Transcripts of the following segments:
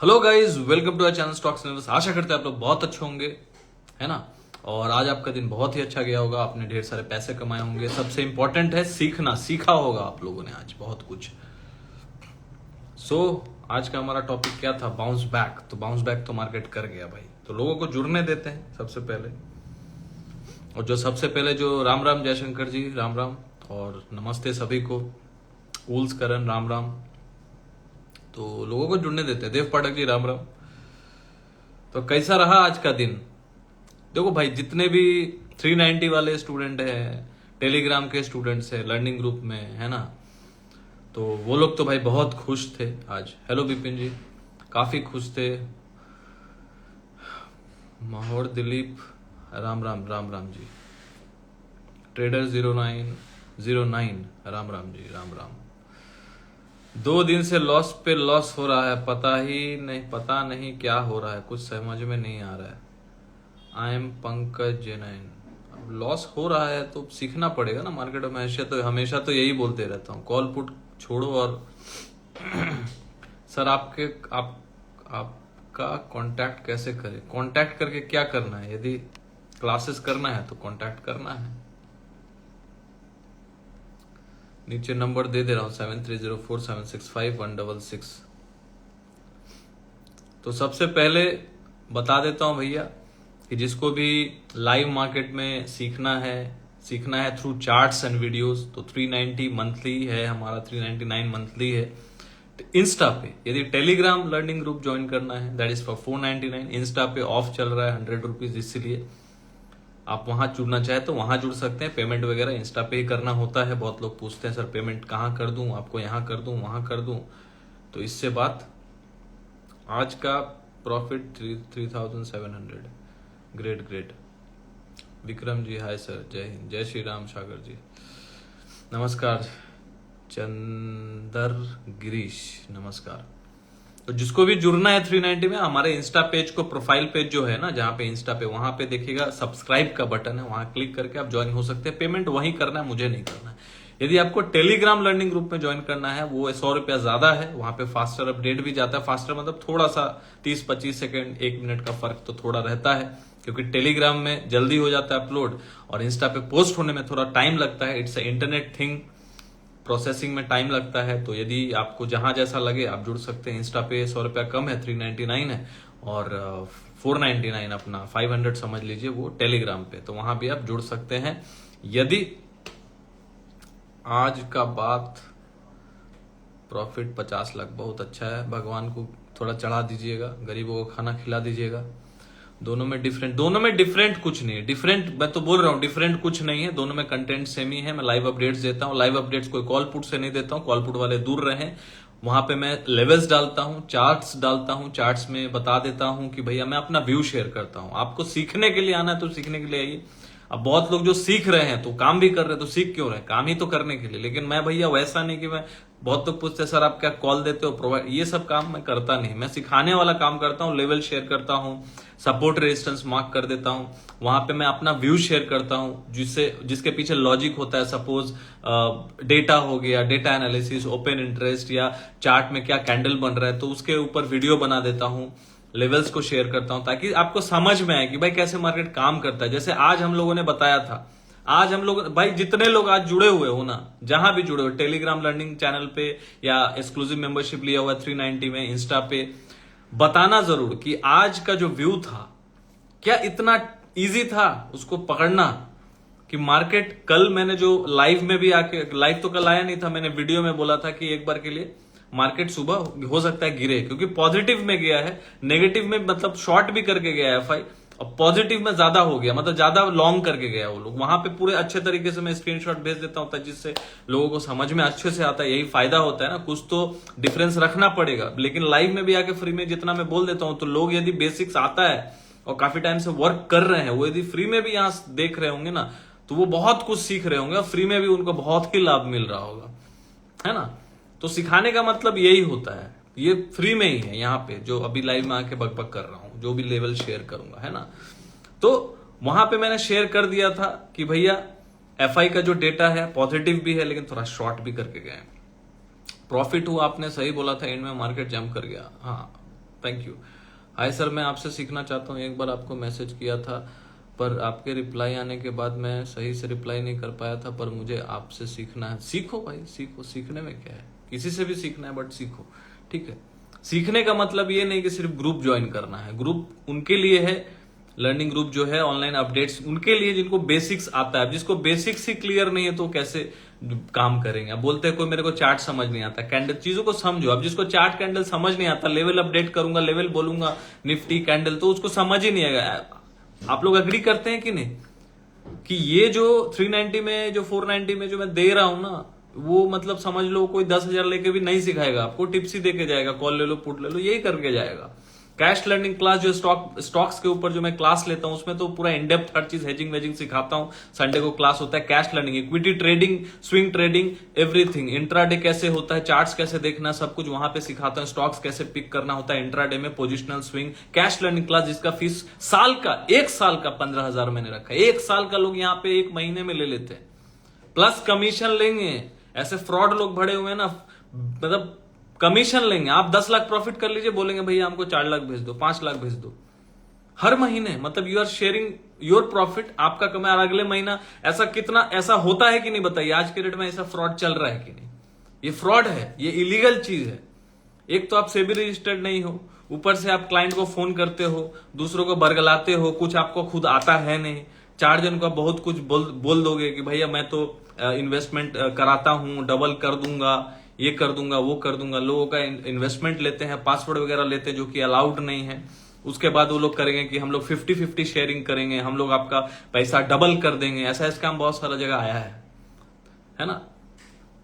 Hello guys, welcome to our channel stocks analysis. आशा करते हैं आप लोग बहुत अच्छे होंगे, है ना। और आज आपका दिन बहुत ही अच्छा गया होगा, आपने ढेर सारे पैसे कमाए होंगे। सबसे इंपॉर्टेंट है सीखना, सीखा होगा आप लोगों ने आज बहुत कुछ। आज का हमारा टॉपिक क्या था? Bounce back. तो बाउंस बैक तो मार्केट कर गया भाई, तो लोगों को जुड़ने देते हैं सबसे पहले। और जो सबसे पहले जो राम राम जयशंकर जी, राम राम और नमस्ते सभी को। कूल्स करण, राम राम। तो लोगों को जुड़ने देते हैं। देव पाठक जी, राम राम। तो कैसा रहा आज का दिन? देखो भाई, जितने भी 390 वाले स्टूडेंट हैं, टेलीग्राम के स्टूडेंट्स हैं लर्निंग ग्रुप में, है ना, तो वो लोग तो भाई बहुत खुश थे आज। हेलो बिपिन जी, काफी खुश थे। माहौर दिलीप, राम राम, राम राम जी। ट्रेडर 0909, राम राम जी, राम राम। 2 दिन से लॉस पे लॉस हो रहा है, पता नहीं क्या हो रहा है, कुछ समझ में नहीं आ रहा है। I am Pankaj Jain. अब लॉस हो रहा है तो सीखना पड़ेगा ना मार्केट में। हमेशा तो यही बोलते रहता हूँ, कॉल पुट छोड़ो और सर आपका कांटेक्ट कैसे करें? कांटेक्ट करके क्या करना है? यदि क्लासेस करना है तो कांटेक्ट करना है। नीचे नंबर दे दे रहा हूं 7304765166। तो सबसे पहले बता देता हूं भैया कि जिसको भी लाइव मार्केट में सीखना है थ्रू चार्ट्स एंड वीडियोस, तो 390 मंथली है हमारा, 399 मंथली है। तो इंस्टा पे यदि टेलीग्राम लर्निंग ग्रुप ज्वाइन करना है, दैट इज फॉर 499। इंस्टा पे ऑफ चल रहा है 100 रुपीज, इसलिए आप वहां जुड़ना चाहे तो वहां जुड़ सकते हैं। पेमेंट वगैरह इंस्टा पे ही करना होता है। बहुत लोग पूछते हैं सर पेमेंट कहाँ कर दूं, आपको यहाँ कर दूं, वहां कर दूं। तो इससे बात, आज का profit 3700। Great. Vikram ji hi sir, जय हिंद, जय श्री राम। सागर जी नमस्कार। चंदर गिरीश नमस्कार। तो जिसको भी जुड़ना है 390 में, हमारे इंस्टा पेज को, प्रोफाइल पेज जो है ना, जहां पे इंस्टा पे, वहां पे देखिएगा सब्सक्राइब का बटन है, वहां क्लिक करके आप ज्वाइन हो सकते हैं। पेमेंट वहीं करना है, मुझे नहीं करना है। यदि आपको टेलीग्राम लर्निंग ग्रुप में ज्वाइन करना है, वो 100 रुपया ज्यादा है। वहां पे फास्टर अपडेट भी जाता है। फास्टर मतलब थोड़ा सा 30-25 सेकंड, 1 मिनट का फर्क तो थोड़ा रहता है, क्योंकि टेलीग्राम में जल्दी हो जाता है अपलोड और इंस्टा पे पोस्ट होने में थोड़ा टाइम लगता है। इट्स इंटरनेट थिंग, प्रोसेसिंग में टाइम लगता है। तो यदि आपको जहां जैसा लगे आप जुड़ सकते हैं। इंस्टा पे 100 रुपया कम है, 399 है, और 499 अपना 500 समझ लीजिए वो टेलीग्राम पे। तो वहां भी आप जुड़ सकते हैं। यदि आज का बात, प्रॉफिट 50 लाख, बहुत अच्छा है। भगवान को थोड़ा चढ़ा दीजिएगा, गरीबों को खाना खिला दीजिएगा। दोनों में डिफरेंट कुछ नहीं है। डिफरेंट, मैं तो बोल रहा हूँ डिफरेंट कुछ नहीं है, दोनों में कंटेंट सेम ही है। मैं लाइव अपडेट्स देता हूँ। लाइव अपडेट्स कोई कॉल पुट से नहीं देता हूँ, कॉल पुट वाले दूर रहें। वहां पे मैं लेवल्स डालता हूँ, चार्ट्स डालता हूँ। चार्ट्स में बता देता हूँ कि भैया मैं अपना व्यू शेयर करता हूँ। आपको सीखने के लिए आना है तो सीखने के लिए आइए। अब बहुत लोग जो सीख रहे हैं तो काम भी कर रहे हैं, तो सीख क्यों रहे? काम ही तो करने के लिए। लेकिन मैं भैया वैसा नहीं कि मैं, बहुत लोग पूछते हैं सर आप क्या कॉल देते हो, प्रोवाइड, ये सब काम मैं करता नहीं। मैं सिखाने वाला काम करता हूँ, लेवल शेयर करता हूँ, सपोर्ट रेजिस्टेंस मार्क कर देता हूँ। वहां पे मैं अपना व्यू शेयर करता हूँ, जिसके पीछे लॉजिक होता है। सपोज डेटा हो गया, डेटा एनालिसिस, ओपन इंटरेस्ट, या चार्ट में क्या कैंडल बन रहा है, तो उसके ऊपर वीडियो बना देता हूँ। लेवल्स को शेयर करता हूं ताकि आपको समझ में आए कि भाई कैसे मार्केट काम करता है। जैसे आज हम लोगों ने बताया था, आज हम लोग भाई, जितने लोग आज जुड़े हुए हो ना, जहां भी जुड़े हो, टेलीग्राम लर्निंग चैनल पे या एक्सक्लूसिव मेंबरशिप लिया हुआ 390 में, इंस्टा पे, बताना जरूर कि आज का जो व्यू था क्या इतना इजी था उसको पकड़ना। कि मार्केट कल, मैंने जो लाइव में भी आके, लाइव तो कल आया नहीं था, मैंने वीडियो में बोला था कि एक बार के लिए मार्केट सुबह हो सकता है गिरे, क्योंकि पॉजिटिव में गया है। नेगेटिव में मतलब शॉर्ट भी करके गया है एफआई, और पॉजिटिव में ज्यादा हो गया, मतलब ज्यादा लॉन्ग करके गया वो लोग। वहां पे पूरे अच्छे तरीके से मैं स्क्रीनशॉट भेज देता हूं, जिससे लोगों को समझ में अच्छे से आता है। यही फायदा होता है ना, कुछ तो डिफरेंस रखना पड़ेगा। लेकिन लाइव में भी आके फ्री में जितना मैं बोल देता हूं, तो लोग यदि बेसिक्स आता है और काफी टाइम से वर्क कर रहे हैं, वो यदि फ्री में भी यहां देख रहे होंगे ना, तो वो बहुत कुछ सीख रहे होंगे और फ्री में भी उनको बहुत ही लाभ मिल रहा होगा, है ना। तो सिखाने का मतलब यही होता है। ये फ्री में ही है यहाँ पे, जो अभी लाइव में आके बकबक कर रहा हूं, जो भी लेवल शेयर करूंगा, है ना। तो वहां पे मैंने शेयर कर दिया था कि भैया एफआई का जो डेटा है पॉजिटिव भी है, लेकिन थोड़ा शॉर्ट भी करके गए। प्रॉफिट हुआ, आपने सही बोला था, एंड में मार्केट जंप कर गया। हाँ, थैंक यू। हाय सर, मैं आपसे सीखना चाहता हूँ। एक बार आपको मैसेज किया था पर आपके रिप्लाई आने के बाद मैं सही से रिप्लाई नहीं कर पाया था, पर मुझे आपसे सीखना है। सीखो भाई, सीखो, सीखने में क्या है, किसी से भी सीखना है बट सीखो, ठीक है। सीखने का मतलब ये नहीं कि सिर्फ ग्रुप ज्वाइन करना है, ग्रुप उनके लिए है, लर्निंग ग्रुप जो है ऑनलाइन अपडेट्स उनके लिए जिनको बेसिक्स आता है। जिसको बेसिक्स ही क्लियर नहीं है तो कैसे काम करेंगे। अब बोलते हैं कोई मेरे को चार्ट समझ नहीं आता, कैंडल चीजों को समझो। अब जिसको चार्ट कैंडल समझ नहीं आता, लेवल अपडेट करूंगा, लेवल बोलूंगा, निफ्टी कैंडल, तो उसको समझ ही नहीं आएगा। आप लोग अग्री करते हैं कि नहीं कि ये जो 390 में, जो 490 में जो मैं दे रहा हूं ना, वो मतलब समझ लो कोई 10,000 लेके भी नहीं सिखाएगा आपको, टिप्स ही देके जाएगा, कॉल ले लो, पुट ले लो, यही करके जाएगा। कैश लर्निंग क्लास जो स्टॉक्स के ऊपर जो मैं क्लास लेता हूं, उसमें तो पूरा इनडेप्थ हर चीज हेजिंग वेजिंग सिखाता हूं। संडे को क्लास होता है cash learning, equity trading, swing trading, everything, intraday कैसे होता है, चार्ट्स कैसे देखना, सब कुछ वहां पे सिखाता हूं। स्टॉक्स कैसे पिक करना होता है इंट्राडे में, positional swing. Cash learning class जिसका फीस साल का, 1 साल का 15,000 मैंने रखा है। 1 साल का लोग यहाँ पे 1 महीने में ले लेते हैं, प्लस कमीशन लेंगे। ऐसे फ्रॉड लोग भरे हुए हैं ना, मतलब कमीशन लेंगे। आप 10 लाख प्रॉफिट कर लीजिए, बोलेंगे भैया हमको 4 लाख भेज दो, 5 लाख भेज दो हर महीने। मतलब you are sharing your profit, आपका कमाया, और अगले महीना ऐसा कितना ऐसा होता है कि नहीं बताइए। आज के डेट में ऐसा फ्रॉड चल रहा है कि नहीं? ये फ्रॉड है, ये इलीगल चीज है। एक तो आप सेबी रजिस्टर्ड नहीं हो, ऊपर से आप क्लाइंट को फोन करते हो, दूसरों को बरगलाते हो, कुछ आपको खुद आता है नहीं। 4 जन को बहुत कुछ बोल दोगे कि भैया मैं तो इन्वेस्टमेंट कराता हूं, डबल कर दूंगा, ये कर दूंगा, वो कर दूंगा। लोगों का इन्वेस्टमेंट लेते हैं, पासवर्ड वगैरह लेते हैं जो कि अलाउड नहीं है। उसके बाद वो लोग करेंगे कि हम लोग 50-50 शेयरिंग करेंगे, हम लोग आपका पैसा डबल कर देंगे। ऐसा स्कैम बहुत सारा जगह आया है ना।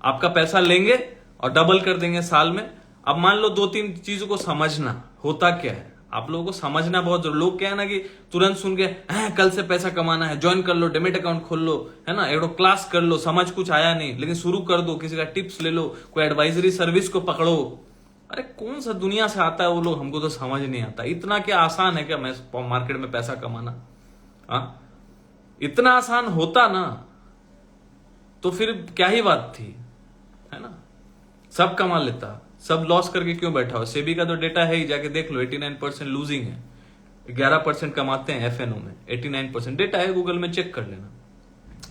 आपका पैसा लेंगे और डबल कर देंगे साल में। अब मान लो 2-3 चीजों को समझना होता क्या है, आप लोगों को समझना बहुत जरूरी। लोग क्या है ना कि तुरंत सुन के कल से पैसा कमाना है, ज्वाइन कर लो, डेबिट अकाउंट खोल लो, है ना, एक क्लास कर लो, समझ कुछ आया नहीं लेकिन शुरू कर दो, किसी का टिप्स ले लो, कोई एडवाइजरी सर्विस को पकड़ो। अरे कौन सा दुनिया से आता है वो लोग, हमको तो समझ नहीं आता। इतना क्या आसान है क्या मैं मार्केट में पैसा कमाना? इतना आसान होता ना तो फिर क्या ही बात थी, है ना। सब कमा लेता, सब लॉस करके क्यों बैठा हो? सेबी का तो डेटा है ही, जाके देख लो। 89% लूजिंग है, 11% कमाते हैं एफएनओ में। 89% डेटा है, गूगल में चेक कर लेना।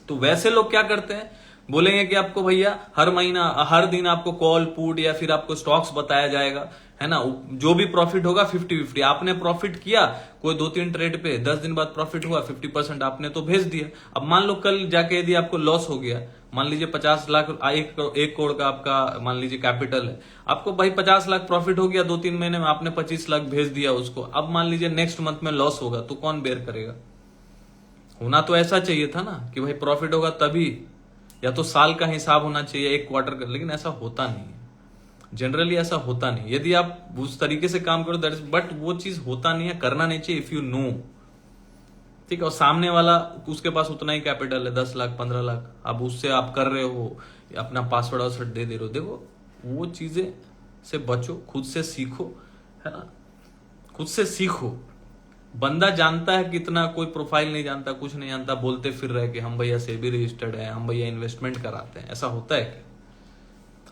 तो वैसे लोग क्या करते हैं, बोलेंगे कि आपको भैया हर महीना, हर दिन आपको कॉल पुट या फिर आपको स्टॉक्स बताया जाएगा, है ना, जो भी प्रॉफिट होगा 50-50। आपने प्रॉफिट किया कोई 2-3 ट्रेड पे, 10 दिन बाद प्रॉफिट हुआ, 50% आपने तो भेज दिया। अब मान लो कल जाके यदि आपको लॉस हो गया, मान लीजिए 50 लाख, 1 करोड़ का आपका मान लीजिए कैपिटल है, आपको भाई 50 लाख प्रॉफिट हो गया 2-3 महीने में, आपने 25 लाख भेज दिया उसको। अब मान लीजिए नेक्स्ट मंथ में लॉस होगा तो कौन बेयर करेगा? होना तो ऐसा चाहिए था ना कि भाई प्रॉफिट होगा तभी, या तो साल का हिसाब होना चाहिए, 1 क्वार्टर का, लेकिन ऐसा होता नहीं है। जनरली ऐसा होता नहीं। यदि आप उस तरीके से काम करो दैट इज, बट वो चीज होता नहीं है, करना नहीं चाहिए इफ यू नो, ठीक है। और सामने वाला उसके पास उतना ही कैपिटल है, 10 लाख 15 लाख, अब उससे आप कर रहे हो, अपना पासवर्ड वासवर्ड दे रहे हो। देखो वो चीजें से बचो, खुद से सीखो, है ना, खुद से सीखो। बंदा जानता है कितना, कोई प्रोफाइल नहीं जानता, कुछ नहीं जानता, बोलते फिर रहे कि हम भैया सेबी रजिस्टर्ड है, हम भैया इन्वेस्टमेंट कराते हैं। ऐसा होता है क्या?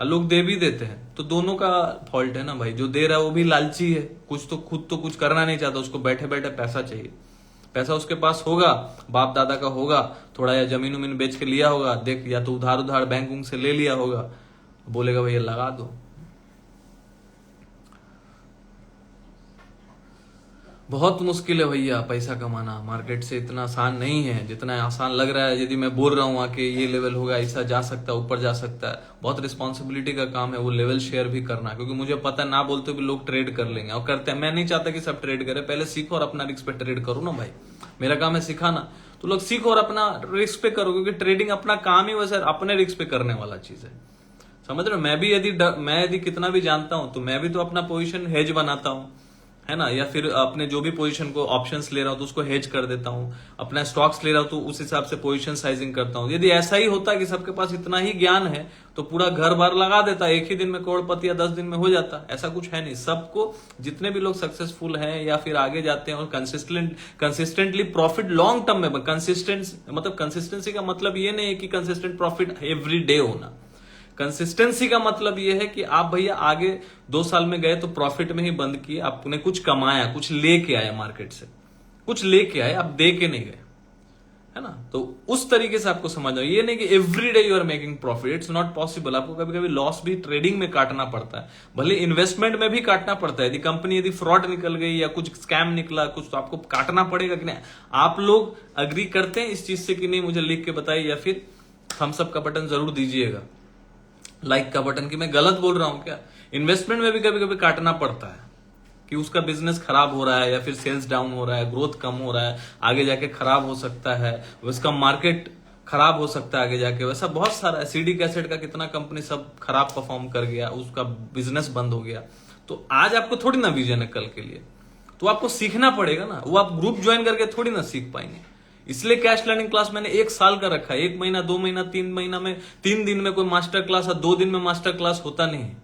लोग दे भी देते हैं, तो दोनों का फॉल्ट है ना भाई। जो दे रहा है वो भी लालची है, कुछ तो खुद तो कुछ करना नहीं चाहता, उसको बैठे बैठे पैसा चाहिए। पैसा उसके पास होगा, बाप दादा का होगा, थोड़ा या जमीन उमीन बेच के लिया होगा, देख, या तो उधार बैंक उंग से ले लिया होगा, बोलेगा भैया लगा दो। बहुत मुश्किल है भैया पैसा कमाना, मार्केट से इतना आसान नहीं है जितना आसान लग रहा है। यदि मैं बोल रहा हूँ आके ये लेवल होगा, ऐसा जा सकता है, ऊपर जा सकता है, बहुत रिस्पॉन्सिबिलिटी का काम है वो लेवल शेयर भी करना, क्योंकि मुझे पता ना बोलते भी लोग ट्रेड कर लेंगे और करते हैं। मैं नहीं चाहता कि सब ट्रेड करे, पहले सीखो और अपना रिस्क पे ट्रेड करो ना भाई। मेरा काम है सिखाना, तो लोग सीखो और अपना रिस्क पे करो, क्योंकि ट्रेडिंग अपना काम ही वैसे अपने रिस्क पे करने वाला चीज है, समझ रहे हो। मैं यदि कितना भी जानता हूं तो मैं भी तो अपना पोजीशन हेज बनाता हूं, है ना, या फिर अपने जो भी पोजीशन को ऑप्शंस ले रहा हूं तो उसको हेज कर देता हूं, अपना स्टॉक्स ले रहा हूं तो उस हिसाब से पोजीशन साइजिंग करता हूं। यदि ऐसा ही होता कि सबके पास इतना ही ज्ञान है तो पूरा घर बार लगा देता, एक ही दिन में करोड़पति या 10 दिन में हो जाता। ऐसा कुछ है नहीं। सबको, जितने भी लोग सक्सेसफुल हैं या फिर आगे जाते हैं और कंसिस्टेंटली प्रॉफिट लॉन्ग टर्म में, कंसिस्टेंसी का मतलब ये नहीं है कि कंसिस्टेंट प्रॉफिट एवरी डे होना। कंसिस्टेंसी का मतलब ये है कि आप भैया आगे 2 साल में गए तो प्रॉफिट में ही बंद किए, आपने कुछ कमाया, कुछ लेके आए मार्केट से, कुछ लेके आए, आप दे के नहीं गए, है ना। तो उस तरीके से आपको समझना, ये नहीं कि every day you are making profit, it's not possible. आपको कभी कभी लॉस भी ट्रेडिंग में काटना पड़ता है, भले इन्वेस्टमेंट में भी काटना पड़ता है। यदि कंपनी यदि फ्रॉड निकल गई या कुछ स्कैम निकला कुछ, तो आपको काटना पड़ेगा कि नहीं। आप लोग अग्री करते हैं इस चीज से कि नहीं, मुझे लिख के बताइए, या फिर थम्स अप का बटन जरूर दीजिएगा, लाइक का बटन, कि मैं गलत बोल रहा हूं क्या। इन्वेस्टमेंट में भी कभी कभी काटना पड़ता है कि उसका बिजनेस खराब हो रहा है या फिर सेल्स डाउन हो रहा है, ग्रोथ कम हो रहा है, आगे जाके खराब हो सकता है, उसका मार्केट खराब हो सकता है आगे जाके। वैसा बहुत सारा है, सीडी कैसेट का कितना कंपनी सब खराब परफॉर्म कर गया, उसका बिजनेस बंद हो गया। तो आज आपको थोड़ी ना विजन है कल के लिए, तो आपको सीखना पड़ेगा ना। वो आप ग्रुप ज्वाइन करके थोड़ी ना सीख पाएंगे। इसलिए कैश लर्निंग क्लास मैंने 1 साल का रखा है। 1 महीना, 2 महीना, 3 महीना में 3 दिन में कोई मास्टर क्लास और 2 दिन में मास्टर क्लास होता नहीं है,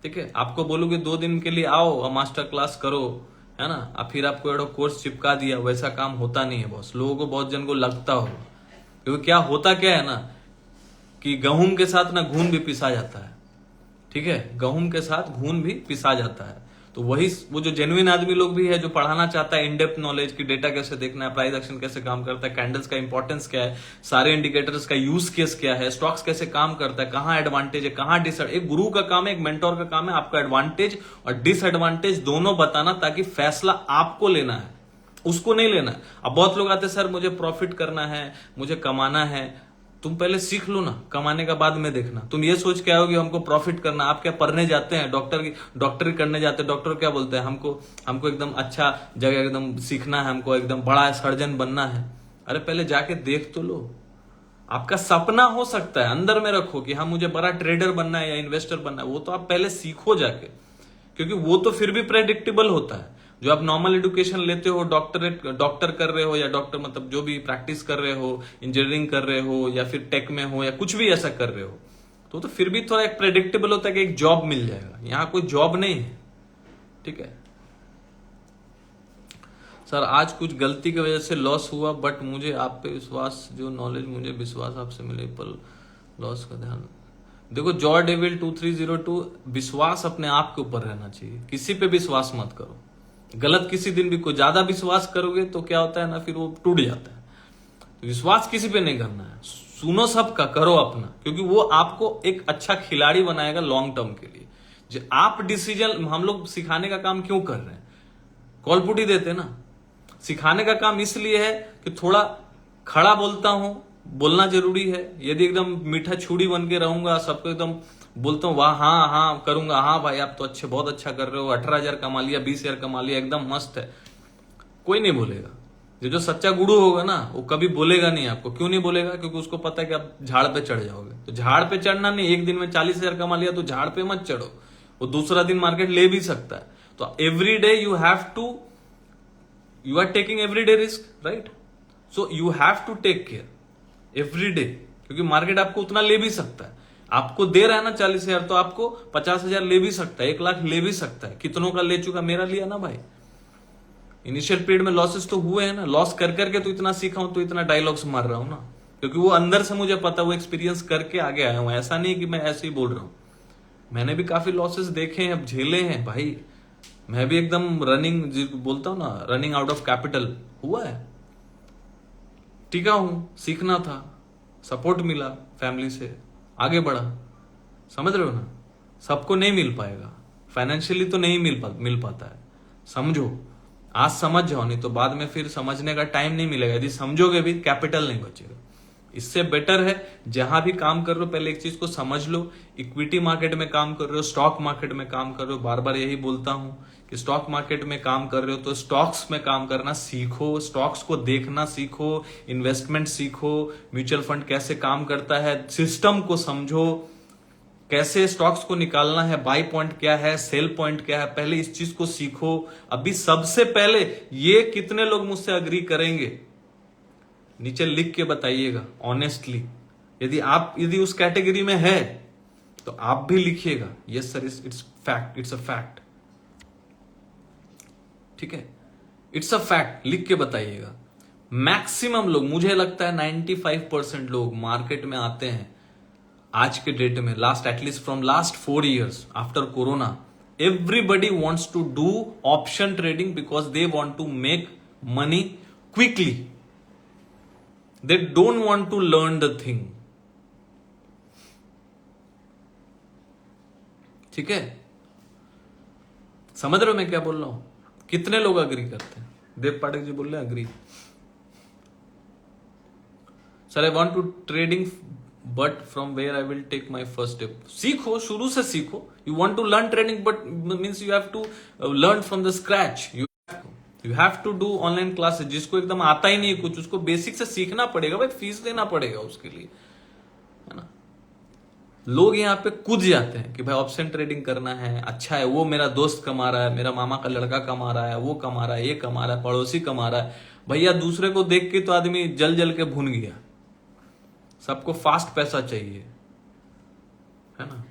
ठीक है। आपको बोलोगे 2 दिन के लिए आओ और मास्टर क्लास करो, है ना, और फिर आपको एडो कोर्स चिपका दिया, वैसा काम होता नहीं है बॉस। लोगों को, बहुत जन को लगता होगा, क्योंकि क्या होता क्या है ना, कि गेहूं के साथ ना घून भी पिसा जाता है, ठीक है, गेहूं के साथ घून भी पिसा जाता है। तो वही वो जो जेन्युइन आदमी लोग भी है, जो पढ़ाना चाहता है इनडेप्थ नॉलेज की, डेटा कैसे देखना है, प्राइस एक्शन कैसे काम करता है, कैंडल्स का इंपॉर्टेंस क्या है, सारे इंडिकेटर्स का यूज केस क्या है, स्टॉक्स कैसे काम करता है, कहां एडवांटेज है, कहां डिसएडवांटेज। एक गुरु का काम है, एक मेंटोर का काम है आपका एडवांटेज और डिसएडवांटेज दोनों बताना, ताकि फैसला आपको लेना है, उसको नहीं लेना है। अब बहुत लोग आते हैं, सर मुझे प्रॉफिट करना है, मुझे कमाना है। तुम पहले सीख लो ना, कमाने का बाद में देखना। तुम ये सोच के आओगे हमको प्रॉफिट करना। आप क्या पढ़ने जाते हैं, डॉक्टरी करने जाते हैं, डॉक्टर क्या बोलते हैं, हमको एकदम अच्छा जगह एकदम सीखना है, हमको एकदम बड़ा सर्जन बनना है। अरे पहले जाके देख तो लो। आपका सपना हो सकता है, अंदर में रखो कि हाँ मुझे बड़ा ट्रेडर बनना है या इन्वेस्टर बनना है, वो तो आप पहले सीखो जाके, क्योंकि वो तो फिर भी प्रेडिक्टेबल होता है। जो आप नॉर्मल एजुकेशन लेते हो, डॉक्टर कर रहे हो, या डॉक्टर मतलब जो भी प्रैक्टिस कर रहे हो, इंजीनियरिंग कर रहे हो, या फिर टेक में हो, या कुछ भी ऐसा कर रहे हो, तो फिर भी थोड़ा एक प्रेडिक्टेबल होता है कि एक जॉब मिल जाएगा। यहां कोई जॉब नहीं है, ठीक है। सर आज कुछ गलती की वजह से लॉस हुआ, बट मुझे आप पे विश्वास, जो नॉलेज मुझे विश्वास आपसे मिले, पर लॉस का ध्यान देखो। जॉय डेविल 2302, विश्वास अपने आप के ऊपर रहना चाहिए, किसी पे विश्वास मत करो। गलत किसी दिन भी कोई ज्यादा विश्वास करोगे तो क्या होता है ना, फिर वो टूट जाता है। तो विश्वास किसी पे नहीं करना है, सुनो सबका, करो अपना, क्योंकि वो आपको एक अच्छा खिलाड़ी बनाएगा लॉन्ग टर्म के लिए। जो आप डिसीजन, हम लोग सिखाने का काम क्यों कर रहे हैं, कॉलपुटी देते ना। सिखाने का काम इसलिए है कि थोड़ा खड़ा बोलता हूं, बोलना जरूरी है। यदि एकदम मीठा छुड़ी बन के रहूंगा, सबको एकदम बोलता हूँ वाह हाँ हाँ करूंगा, हाँ भाई आप तो अच्छे, बहुत अच्छा कर रहे हो, 18,000 कमा लिया, 20,000 कमा लिया, एकदम मस्त है, कोई नहीं बोलेगा। जो सच्चा गुरु होगा ना, वो कभी बोलेगा नहीं आपको। क्यों नहीं बोलेगा, क्योंकि उसको पता है कि आप झाड़ पे चढ़ जाओगे। तो झाड़ पे चढ़ना नहीं, एक दिन में 40,000 कमा लिया तो झाड़ पे मत चढ़ो, वो दूसरा दिन मार्केट ले भी सकता है। तो every day you are taking every day risk, right. So you have to take care every day, क्योंकि मार्केट आपको उतना ले भी सकता है। आपको दे रहा है ना 40,000, तो आपको 50,000 ले भी सकता है, 1 लाख ले भी सकता है। कितनों का ले चुका, मेरा लिया ना भाई। इनिशियल पीरियड में लॉसेस तो हुए हैं ना, लॉस कर करके तो इतना सीखा हूं, तो इतना डायलॉग्स मार रहा हूं ना, क्योंकि वो अंदर से मुझे पता, वो एक्सपीरियंस करके आगे आया हूं। ऐसा नहीं कि मैं ऐसे ही बोल रहा हूं, मैंने भी काफी लॉसेस देखे हैं, झेले हैं भाई। मैं भी एकदम रनिंग, बोलता हूं ना, रनिंग आउट ऑफ कैपिटल हुआ है, टिका हूं, सीखना था, सपोर्ट मिला फैमिली से, आगे बढ़ा। समझ रहे हो ना, सबको नहीं मिल पाएगा, फाइनेंशियली तो नहीं मिल पाता है। समझो, आज समझ जाओ, नहीं तो बाद में फिर समझने का टाइम नहीं मिलेगा। यदि समझोगे भी, कैपिटल नहीं बचेगा। इससे बेटर है जहां भी काम कर रहे हो, पहले एक चीज को समझ लो। इक्विटी मार्केट में काम कर रहे हो, स्टॉक मार्केट में काम कर रहे हो, बार बार यही बोलता हूं कि स्टॉक मार्केट में काम कर रहे हो तो स्टॉक्स में काम करना सीखो, स्टॉक्स को देखना सीखो, इन्वेस्टमेंट सीखो, म्यूचुअल फंड कैसे काम करता है, सिस्टम को समझो, कैसे स्टॉक्स को निकालना है, बाई पॉइंट क्या है, सेल पॉइंट क्या है, पहले इस चीज को सीखो। अभी सबसे पहले, ये कितने लोग मुझसे अग्री करेंगे, नीचे लिख के बताइएगा ऑनेस्टली। यदि उस कैटेगरी में है तो आप भी लिखिएगा, yes sir, it's fact, it's a fact, ठीक है, इट्स अ फैक्ट, लिख के बताइएगा। मैक्सिमम लोग, मुझे लगता है 95% लोग मार्केट में आते हैं आज के डेट में last at least from last 4 years after corona, everybody wants to do option trading because they want to make money quickly. They don't want to learn the thing. ठीक है, समझ रहे हो मैं क्या बोल रहा हूं? कितने लोग अग्री करते हैं? देव पाठक जी बोल रहे हैं agree. Sir I want to trading but from where I will take my first step. सीखो, शुरू से सीखो। You want to learn trading but means you have to learn from the scratch. You have to do online classes. जिसको एकदम आता ही नहीं कुछ, उसको बेसिक से सीखना पड़ेगा भाई, फीस देना पड़ेगा उसके लिए, है ना। लोग यहाँ पे कूद जाते हैं कि भाई ऑप्शन ट्रेडिंग करना है, अच्छा है, वो मेरा दोस्त कमा रहा है, मेरा मामा का लड़का कमा रहा है, वो कमा रहा है, ये कमा रहा है, पड़ोसी कमा रहा है। भैया दूसरे को देख के तो आदमी जल जल के भून गया। सबको फास्ट पैसा चाहिए, है ना।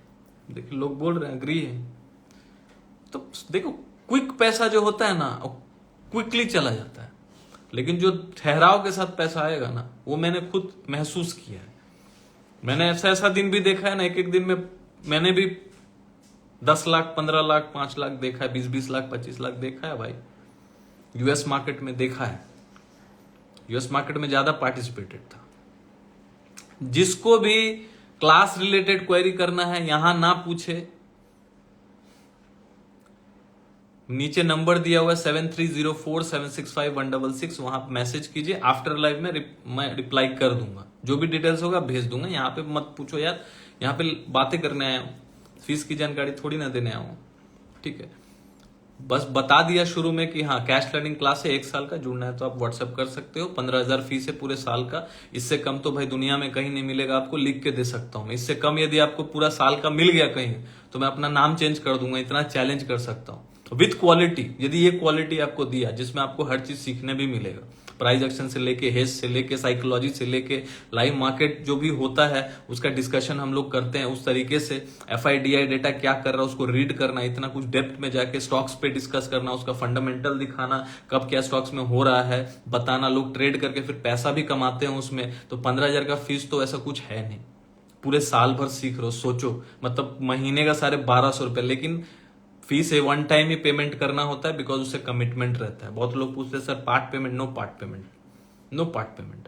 देखिए लोग बोल रहे हैं अग्री है, तो देखो क्विक पैसा जो होता है ना, क्विकली चला जाता है, लेकिन जो ठहराव के साथ पैसा आएगा ना, वो मैंने खुद महसूस किया है। मैंने ऐसा दिन भी देखा है ना, एक दिन में मैंने भी 10 लाख 15 लाख 5 लाख देखा है, 20 लाख 25 लाख देखा है भाई। यूएस मार्केट में देखा है, यूएस मार्केट में ज्यादा पार्टिसिपेटेड था। जिसको भी क्लास रिलेटेड क्वेरी करना है यहां ना पूछे, नीचे नंबर दिया हुआ है 7304765166, वहां मैसेज कीजिए। आफ्टर लाइव में मैं रिप्लाई कर दूंगा, जो भी डिटेल्स होगा भेज दूंगा। यहाँ पे मत पूछो यार, यहाँ पे बातें करने आया हूं, फीस की जानकारी थोड़ी ना देने आया हूं, ठीक है। बस बता दिया शुरू में कि हाँ कैश लर्निंग क्लास है, 1 साल का, जुड़ना है तो आप व्हाट्सएप कर सकते हो। 15,000 फीस है पूरे साल का। इससे कम तो भाई दुनिया में कहीं नहीं मिलेगा, आपको लिख के दे सकता हूं। इससे कम यदि आपको पूरा साल का मिल गया कहीं, तो मैं अपना नाम चेंज कर दूंगा, इतना चैलेंज कर सकता हूं विथ क्वालिटी। यदि ये क्वालिटी आपको दिया जिसमें आपको हर चीज सीखने भी मिलेगा, प्राइस एक्शन से लेके, हेज से लेके, साइकोलॉजी से लेके, लाइव मार्केट जो भी होता है उसका डिस्कशन हम लोग करते हैं उस तरीके से। FIDI डेटा क्या कर रहा है उसको रीड करना, इतना कुछ डेप्थ में जाके स्टॉक्स पे डिस्कस करना, उसका फंडामेंटल दिखाना, कब क्या स्टॉक्स में हो रहा है बताना। लोग ट्रेड करके फिर पैसा भी कमाते हैं उसमें। तो 15,000 का फीस तो ऐसा कुछ है नहीं, पूरे साल भर सीख रहे हो। सोचो मतलब महीने का 1250 रुपए, लेकिन फीस है 1 टाइम ही पेमेंट करना होता है, बिकॉज उससे कमिटमेंट रहता है। बहुत लोग पूछते हैं sir part payment, no part payment, no part payment.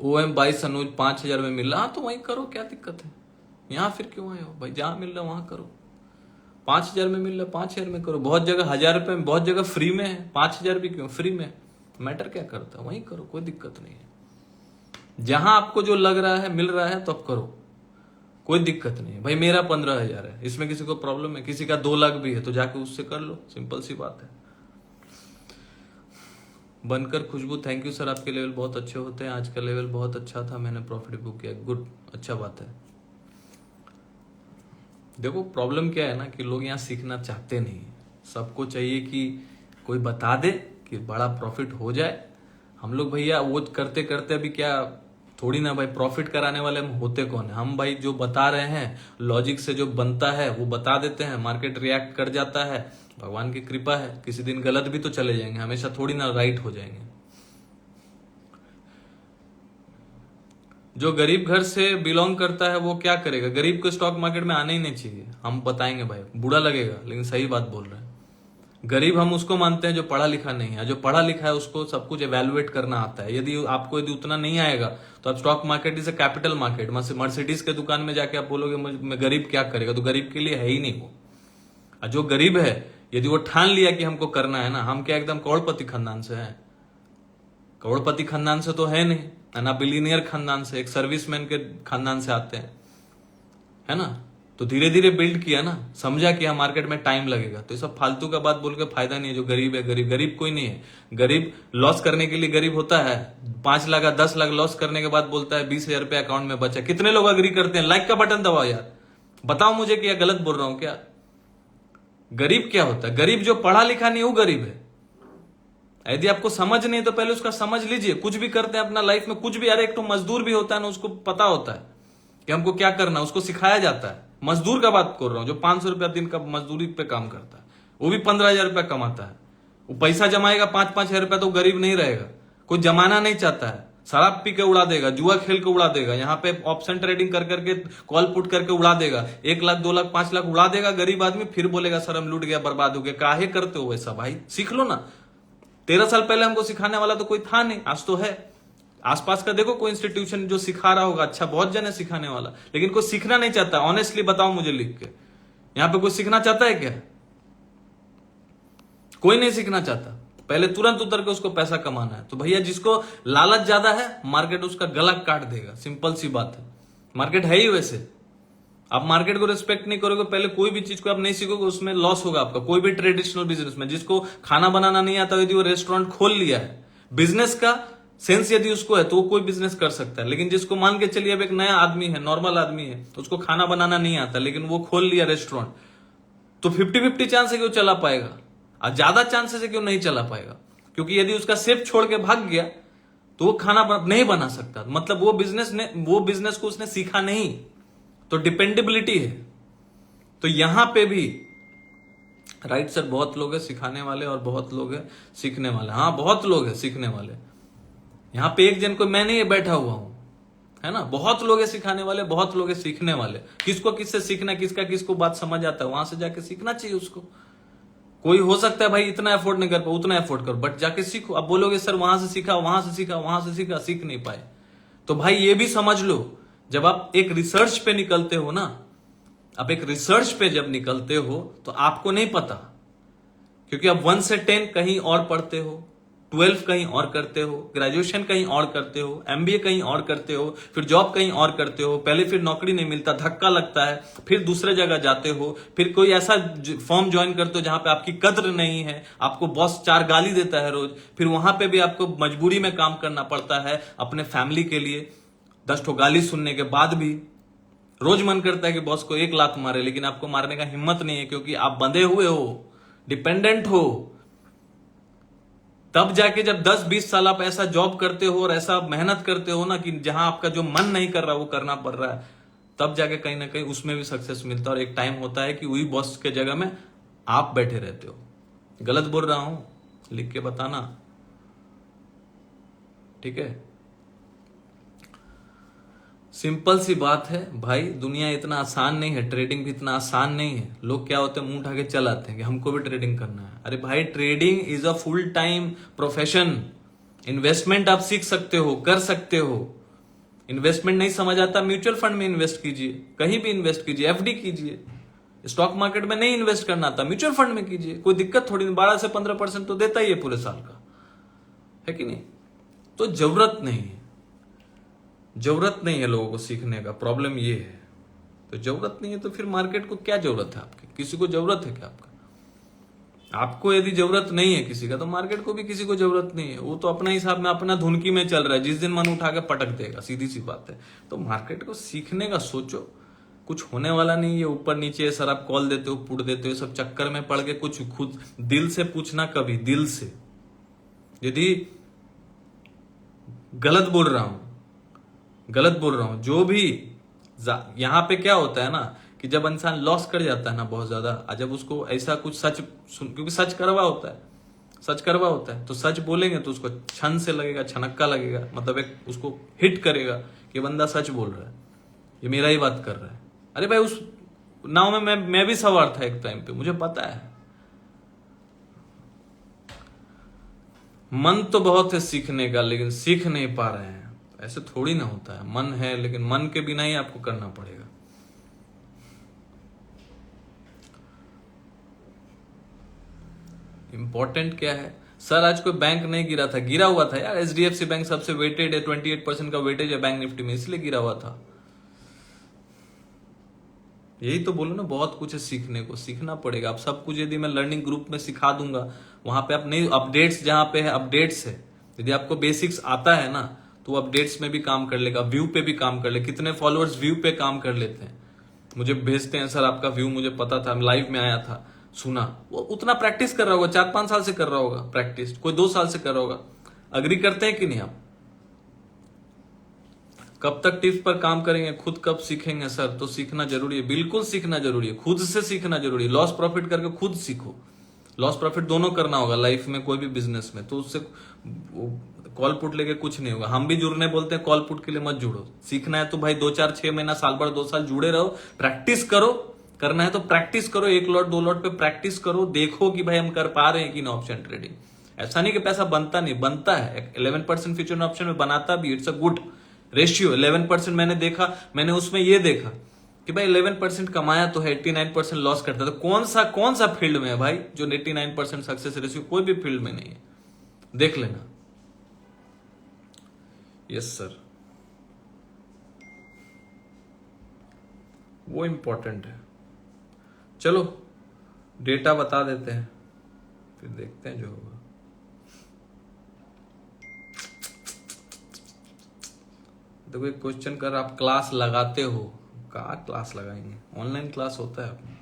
OM 22 Anuj 5,000 में मिल रहा, हाँ तो वहीं करो, क्या दिक्कत है। यहां फिर क्यों आए हो भाई, जहां मिल रहा है वहां करो। 5,000 में मिल रहा है 5,000 में करो। बहुत जगह 1,000 रुपए में, बहुत जगह फ्री में है। 5,000 भी क्यों, फ्री में मैटर क्या करता है, वहीं करो, कोई दिक्कत नहीं है। जहां आपको जो लग रहा है मिल रहा है तो आप करो, कोई दिक्कत नहीं है भाई। मेरा 15,000 है, इसमें किसी को प्रॉब्लम है? किसी का 2 लाख भी है तो जाके उससे कर लो, सिंपल सी बात है। बनकर खुशबू, थैंक यू सर, आपके लेवल बहुत अच्छे होते हैं। आज का लेवल बहुत अच्छा था, मैंने प्रॉफिट बुक किया, गुड, अच्छा बात है। देखो प्रॉब्लम क्या है ना कि लोग यहाँ सीखना चाहते नहीं। सबको चाहिए कि कोई बता दे कि बड़ा प्रॉफिट हो जाए। हम लोग भैया वो करते करते अभी क्या थोड़ी ना भाई प्रॉफिट कराने वाले हम होते कौन है। हम भाई जो बता रहे हैं लॉजिक से जो बनता है वो बता देते हैं, मार्केट रिएक्ट कर जाता है, भगवान की कृपा है। किसी दिन गलत भी तो चले जाएंगे, हमेशा थोड़ी ना राइट हो जाएंगे। जो गरीब घर से बिलोंग करता है वो क्या करेगा? गरीब को स्टॉक मार्केट में आना ही नहीं चाहिए। हम बताएंगे भाई, बुरा लगेगा लेकिन सही बात बोल रहे हैं। गरीब हम उसको मानते हैं जो पढ़ा लिखा नहीं है। जो पढ़ा लिखा है उसको सब कुछ एवेलुएट करना आता है। यदि उतना नहीं आएगा तो आप stock market is a capital market. Mercedes के दुकान में जाके आप बोलोगे मैं गरीब क्या करेगा, तो गरीब के लिए है ही नहीं वो। जो गरीब है यदि वो ठान लिया कि हमको करना है ना, हम क्या एकदम करोड़पति खानदान से है? करोड़पति खानदान से तो है नहीं, ना बिलीनियर खानदान से, एक सर्विसमैन के खानदान से आते हैं, है ना। तो धीरे धीरे बिल्ड किया ना, समझा कि हम मार्केट में टाइम लगेगा। तो ये सब फालतू का बात बोल के फायदा नहीं है। जो गरीब है, गरीब कोई नहीं है। गरीब लॉस करने के लिए गरीब होता है। 5 लाख 10 लाख लॉस करने के बाद बोलता है 20,000 रुपए अकाउंट में बचा। कितने लोग अग्री करते हैं? लाइक का बटन दबाओ यार, बताओ मुझे कि गलत बोल रहा हूं क्या। गरीब क्या होता है? गरीब जो पढ़ा लिखा नहीं वो गरीब है। यदि आपको समझ नहीं तो पहले उसका समझ लीजिए। कुछ भी करते हैं अपना लाइफ में, कुछ भी, यार एक तो मजदूर भी होता है ना, उसको पता होता है कि हमको क्या करना, उसको सिखाया जाता है। मजदूर का बात कर रहा हूं जो 500 रुपया दिन का मजदूरी पे काम करता है, वो भी 15,000 रुपया कमाता है। वो पैसा जमाएगा 5-5 हजार रुपया, तो गरीब नहीं रहेगा। कोई जमाना नहीं चाहता है, शराब पी के उड़ा देगा, जुआ खेल के उड़ा देगा, यहाँ पे ऑप्शन ट्रेडिंग कर करके कॉल पुट करके उड़ा देगा, 1 लाख 2 लाख 5 लाख उड़ा देगा गरीब आदमी, फिर बोलेगा सर हम लूट गया बर्बाद हो गया। काहे करते हो वैसा भाई? सीख लो ना। 13 साल पहले हमको सिखाने वाला तो कोई था नहीं, आज तो है। आसपास का देखो कोई इंस्टीट्यूशन जो सिखा रहा होगा, अच्छा बहुत जन है सिखाने वाला, लेकिन कोई सीखना नहीं चाहता। ऑनेस्टली बताओ मुझे लिख के, यहां पे कोई सीखना चाहता है क्या? कोई नहीं सीखना चाहता। पहले तुरंत उतर के उसको पैसा कमाना है। तो भैया जिसको लालच ज्यादा है, मार्केट उसका गला काट देगा, सिंपल सी बात है। मार्केट है ही वैसे। आप मार्केट को रिस्पेक्ट नहीं करोगे, पहले कोई भी चीज को आप नहीं सीखोगे, उसमें लॉस होगा आपका। कोई भी ट्रेडिशनल बिजनेस में जिसको खाना बनाना नहीं आता, यदि वो रेस्टोरेंट खोल लिया है, बिजनेस का सेंस यदि उसको है तो वो कोई बिजनेस कर सकता है। लेकिन जिसको मान के चलिए अब एक नया आदमी है, नॉर्मल आदमी है, तो उसको खाना बनाना नहीं आता, लेकिन वो खोल लिया रेस्टोरेंट, तो 50-50 चांस है कि वो चला पाएगा। और ज्यादा चांसेस है कि वो नहीं चला पाएगा, क्योंकि यदि उसका शेफ छोड़ के भाग गया तो वो खाना नहीं बना सकता। मतलब वो बिजनेस को उसने सीखा नहीं, तो डिपेंडेबिलिटी है। तो यहां पे भी राइट सर, बहुत लोग हैं सिखाने वाले और बहुत लोग हैं सीखने वाले। हाँ, बहुत लोग हैं सीखने वाले। यहां पे एक जन को मैं नहीं बैठा हुआ हूं, है ना। बहुत लोग हैं सिखाने वाले, बहुत लोग हैं सीखने वाले। किसको किससे सीखना, किसका किसको बात समझ आता है, वहां से जाके सीखना चाहिए उसको। कोई हो सकता है भाई इतना एफोर्ड नहीं कर पाओ, उतना एफोर्ड करो, बट जाके सीखो। अब बोलोगे सर वहां से सीखा, वहां से सीखा, वहां से सीखा, सीख नहीं पाए, तो भाई ये भी समझ लो, जब आप एक रिसर्च पे निकलते हो ना, आप एक रिसर्च पे जब निकलते हो तो आपको नहीं पता, क्योंकि आप 1 से 10 कहीं और पढ़ते हो, 12 कहीं और करते हो, ग्रेजुएशन कहीं और करते हो, MBA कहीं और करते हो, फिर जॉब कहीं और करते हो, पहले फिर नौकरी नहीं मिलता, धक्का लगता है, फिर दूसरे जगह जाते हो, फिर कोई ऐसा फॉर्म ज्वाइन करते हो जहां पे आपकी कद्र नहीं है, आपको बॉस 4 गाली देता है रोज, फिर वहां पे भी आपको मजबूरी में काम करना पड़ता है अपने फैमिली के लिए। 10 ठो गाली सुनने के बाद भी रोज मन करता है कि बॉस को 1 लात मारे, लेकिन आपको मारने का हिम्मत नहीं है, क्योंकि आप बंधे हुए हो, डिपेंडेंट हो। तब जाके जब 10-20 साल आप ऐसा जॉब करते हो और ऐसा मेहनत करते हो ना, कि जहां आपका जो मन नहीं कर रहा वो करना पड़ रहा है, तब जाके कहीं ना कहीं उसमें भी सक्सेस मिलता है। और एक टाइम होता है कि वही बॉस के जगह में आप बैठे रहते हो। गलत बोल रहा हूं, लिख के बताना, ठीक है। सिंपल सी बात है भाई, दुनिया इतना आसान नहीं है, ट्रेडिंग भी इतना आसान नहीं है। लोग क्या होते हैं, मुंह उठा के चल आते हैं कि हमको भी ट्रेडिंग करना है। अरे भाई, trading is a full time profession. Investment आप सीख सकते हो, कर सकते हो। इन्वेस्टमेंट नहीं समझ आता, म्यूचुअल फंड में इन्वेस्ट कीजिए, कहीं भी इन्वेस्ट कीजिए, FD कीजिए। स्टॉक मार्केट में नहीं इन्वेस्ट करना आता, म्यूचुअल फंड में कीजिए, कोई दिक्कत थोड़ी नहीं। 12 से 15% तो देता ही है पूरे साल का, है कि नहीं। तो जरूरत नहीं है लोगों को सीखने का। प्रॉब्लम ये है, तो जरूरत नहीं है तो फिर मार्केट को क्या जरूरत है आपकी? किसी को जरूरत है क्या आपको यदि जरूरत नहीं है किसी का, तो मार्केट को भी किसी को जरूरत नहीं है। वो तो अपना हिसाब में अपना धुनकी में चल रहा है, जिस दिन मन उठा के पटक देगा, सीधी सी बात है। तो मार्केट को सीखने का सोचो, कुछ होने वाला नहीं है। ऊपर नीचे सर आप कॉल देते हो, पुट देते हो, सब चक्कर में पड़ के कुछ खुद दिल से पूछना, कभी दिल से। यदि गलत बोल रहा हूं, जो भी यहां पे क्या होता है ना, कि जब इंसान लॉस कर जाता है ना बहुत ज्यादा, जब उसको ऐसा कुछ सच क्योंकि सच करवा होता है, तो सच बोलेंगे तो उसको छन से लगेगा, छनक्का लगेगा, मतलब एक उसको हिट करेगा कि बंदा सच बोल रहा है, ये मेरा ही बात कर रहा है। अरे भाई, उस नाव में मैं भी सवार था एक टाइम पे, मुझे पता है। मन तो बहुत है सीखने का, लेकिन सीख नहीं पा रहे हैं। ऐसे थोड़ी ना होता है, मन है, लेकिन मन के बिना ही आपको करना पड़ेगा। इंपॉर्टेंट क्या है सर? आज कोई बैंक नहीं गिरा था, गिरा हुआ था यार। HDFC बैंक सबसे वेटेड है, 28% का वेटेज है बैंक निफ्टी में, इसलिए गिरा हुआ था। यही तो बोलो ना, बहुत कुछ है सीखने को, सीखना पड़ेगा। अब सब कुछ यदि मैं लर्निंग ग्रुप में सिखा दूंगा, वहां पे आप नहीं, अपडेट्स जहां पे है, अपडेट्स है। यदि आपको बेसिक्स आता है ना, तो अपडेट्स में भी काम कर लेगा, व्यू पे भी काम कर ले। कितने फॉलोअर्स व्यू पे काम कर लेते हैं, मुझे भेजते हैं, सर आपका व्यू मुझे पता था, लाइव में आया था, सुना। वो उतना प्रैक्टिस कर रहा होगा, 4-5 साल से कर रहा होगा प्रैक्टिस, कोई 2 साल से कर रहा होगा। अग्री करते हैं कि नहीं आप? कब तक टिप्स पर काम करेंगे, खुद कब सीखेंगे सर? तो सीखना जरूरी है, बिल्कुल सीखना जरूरी है, खुद से सीखना जरूरी है। लॉस प्रॉफिट करके खुद सीखो। लॉस प्रॉफिट दोनों करना होगा लाइफ में, कोई भी बिजनेस में, तो उससे कॉल पुट लेके कुछ नहीं होगा। हम भी जुड़ने बोलते हैं, कॉल पुट के लिए मत जुड़ो। सीखना है तो भाई 2-4-6 महीना, साल भर, 2 साल जुड़े रहो, प्रैक्टिस करो। करना है तो प्रैक्टिस करो, 1 लॉट 2 लॉट पे प्रैक्टिस करो, देखो कि भाई हम कर पा रहे हैं कि ना ऑप्शन ट्रेडिंग। ऐसा नहीं कि पैसा बनता नहीं, बनता है। 11% फ्यूचर ऑप्शन में बनाता भी, इट्स अ गुड रेशियो। 11% मैंने देखा, मैंने उसमें ये देखा कि भाई 11% कमाया तो है, 89% लॉस करता है। तो कौन सा फील्ड में है भाई जो 89% सक्सेस रेशियो? कोई भी फील्ड में नहीं है, देख लेना। यस सर, वो इंपॉर्टेंट है। चलो डेटा बता देते हैं, फिर देखते हैं जो होगा। देखो एक क्वेश्चन कर, आप क्लास लगाते हो? कहाँ क्लास लगाएंगे, ऑनलाइन क्लास होता है अपना,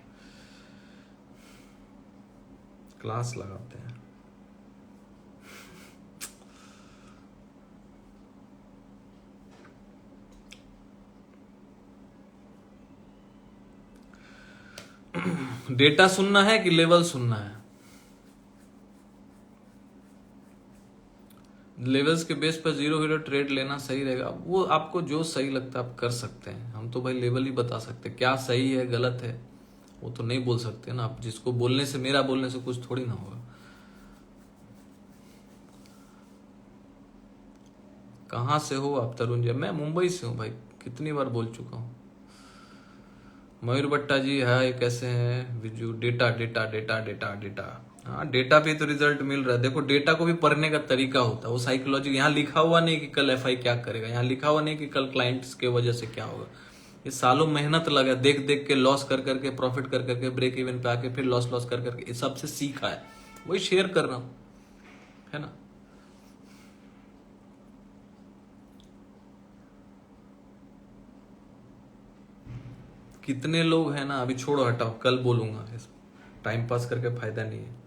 क्लास लगाते हैं। डेटा सुनना है कि लेवल सुनना है? लेवल्स के बेस पर 0 ट्रेड लेना सही रहेगा। वो आपको जो सही लगता है आप कर सकते हैं। हम तो भाई लेवल ही बता सकते हैं, क्या सही है गलत है वो तो नहीं बोल सकते ना आप। जिसको बोलने से, मेरा बोलने से कुछ थोड़ी ना होगा। कहां से हो आप तरुण जी? मैं मुंबई से हूं भाई, कितनी बार बोल चुका हूं। मयूर भट्टा जी, हाय कैसे हैं? Viju, data data data data data, हाँ डेटा पे तो रिजल्ट मिल रहा है। देखो डेटा को भी पढ़ने का तरीका होता है, वो साइकोलॉजी। यहाँ लिखा हुआ नहीं कि कल एफआई क्या करेगा, यहाँ लिखा हुआ नहीं कि कल क्लाइंट्स के वजह से क्या होगा। ये सालों मेहनत लगा, देख देख के, लॉस कर करके, प्रॉफिट कर करके, ब्रेक इवन पे आके फिर लॉस कर करके, इस सबसे सीखा है, वही शेयर कर रहा हूं, है ना। कितने लोग हैं ना, अभी छोड़ो हटाओ, कल बोलूंगा। टाइम पास करके फायदा नहीं है।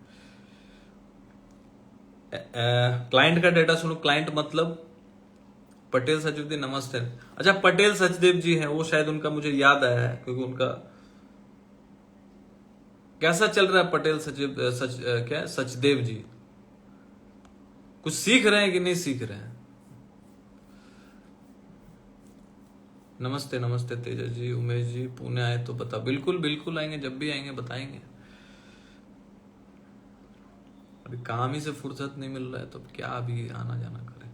क्लाइंट का डेटा सुनो। क्लाइंट मतलब पटेल सचदेव, नमस्ते। अच्छा पटेल सचदेव जी हैं वो, शायद उनका मुझे याद आया है, क्योंकि उनका कैसा चल रहा है पटेल सचदेव जी? कुछ सीख रहे हैं कि नहीं सीख रहे हैं? नमस्ते नमस्ते तेजस जी, उमेश जी, पुणे आए तो बता। बिल्कुल बिल्कुल आएंगे, जब भी आएंगे बताएंगे। अभी काम ही से फुर्सत नहीं मिल रहा है तो क्या अभी आना जाना करें।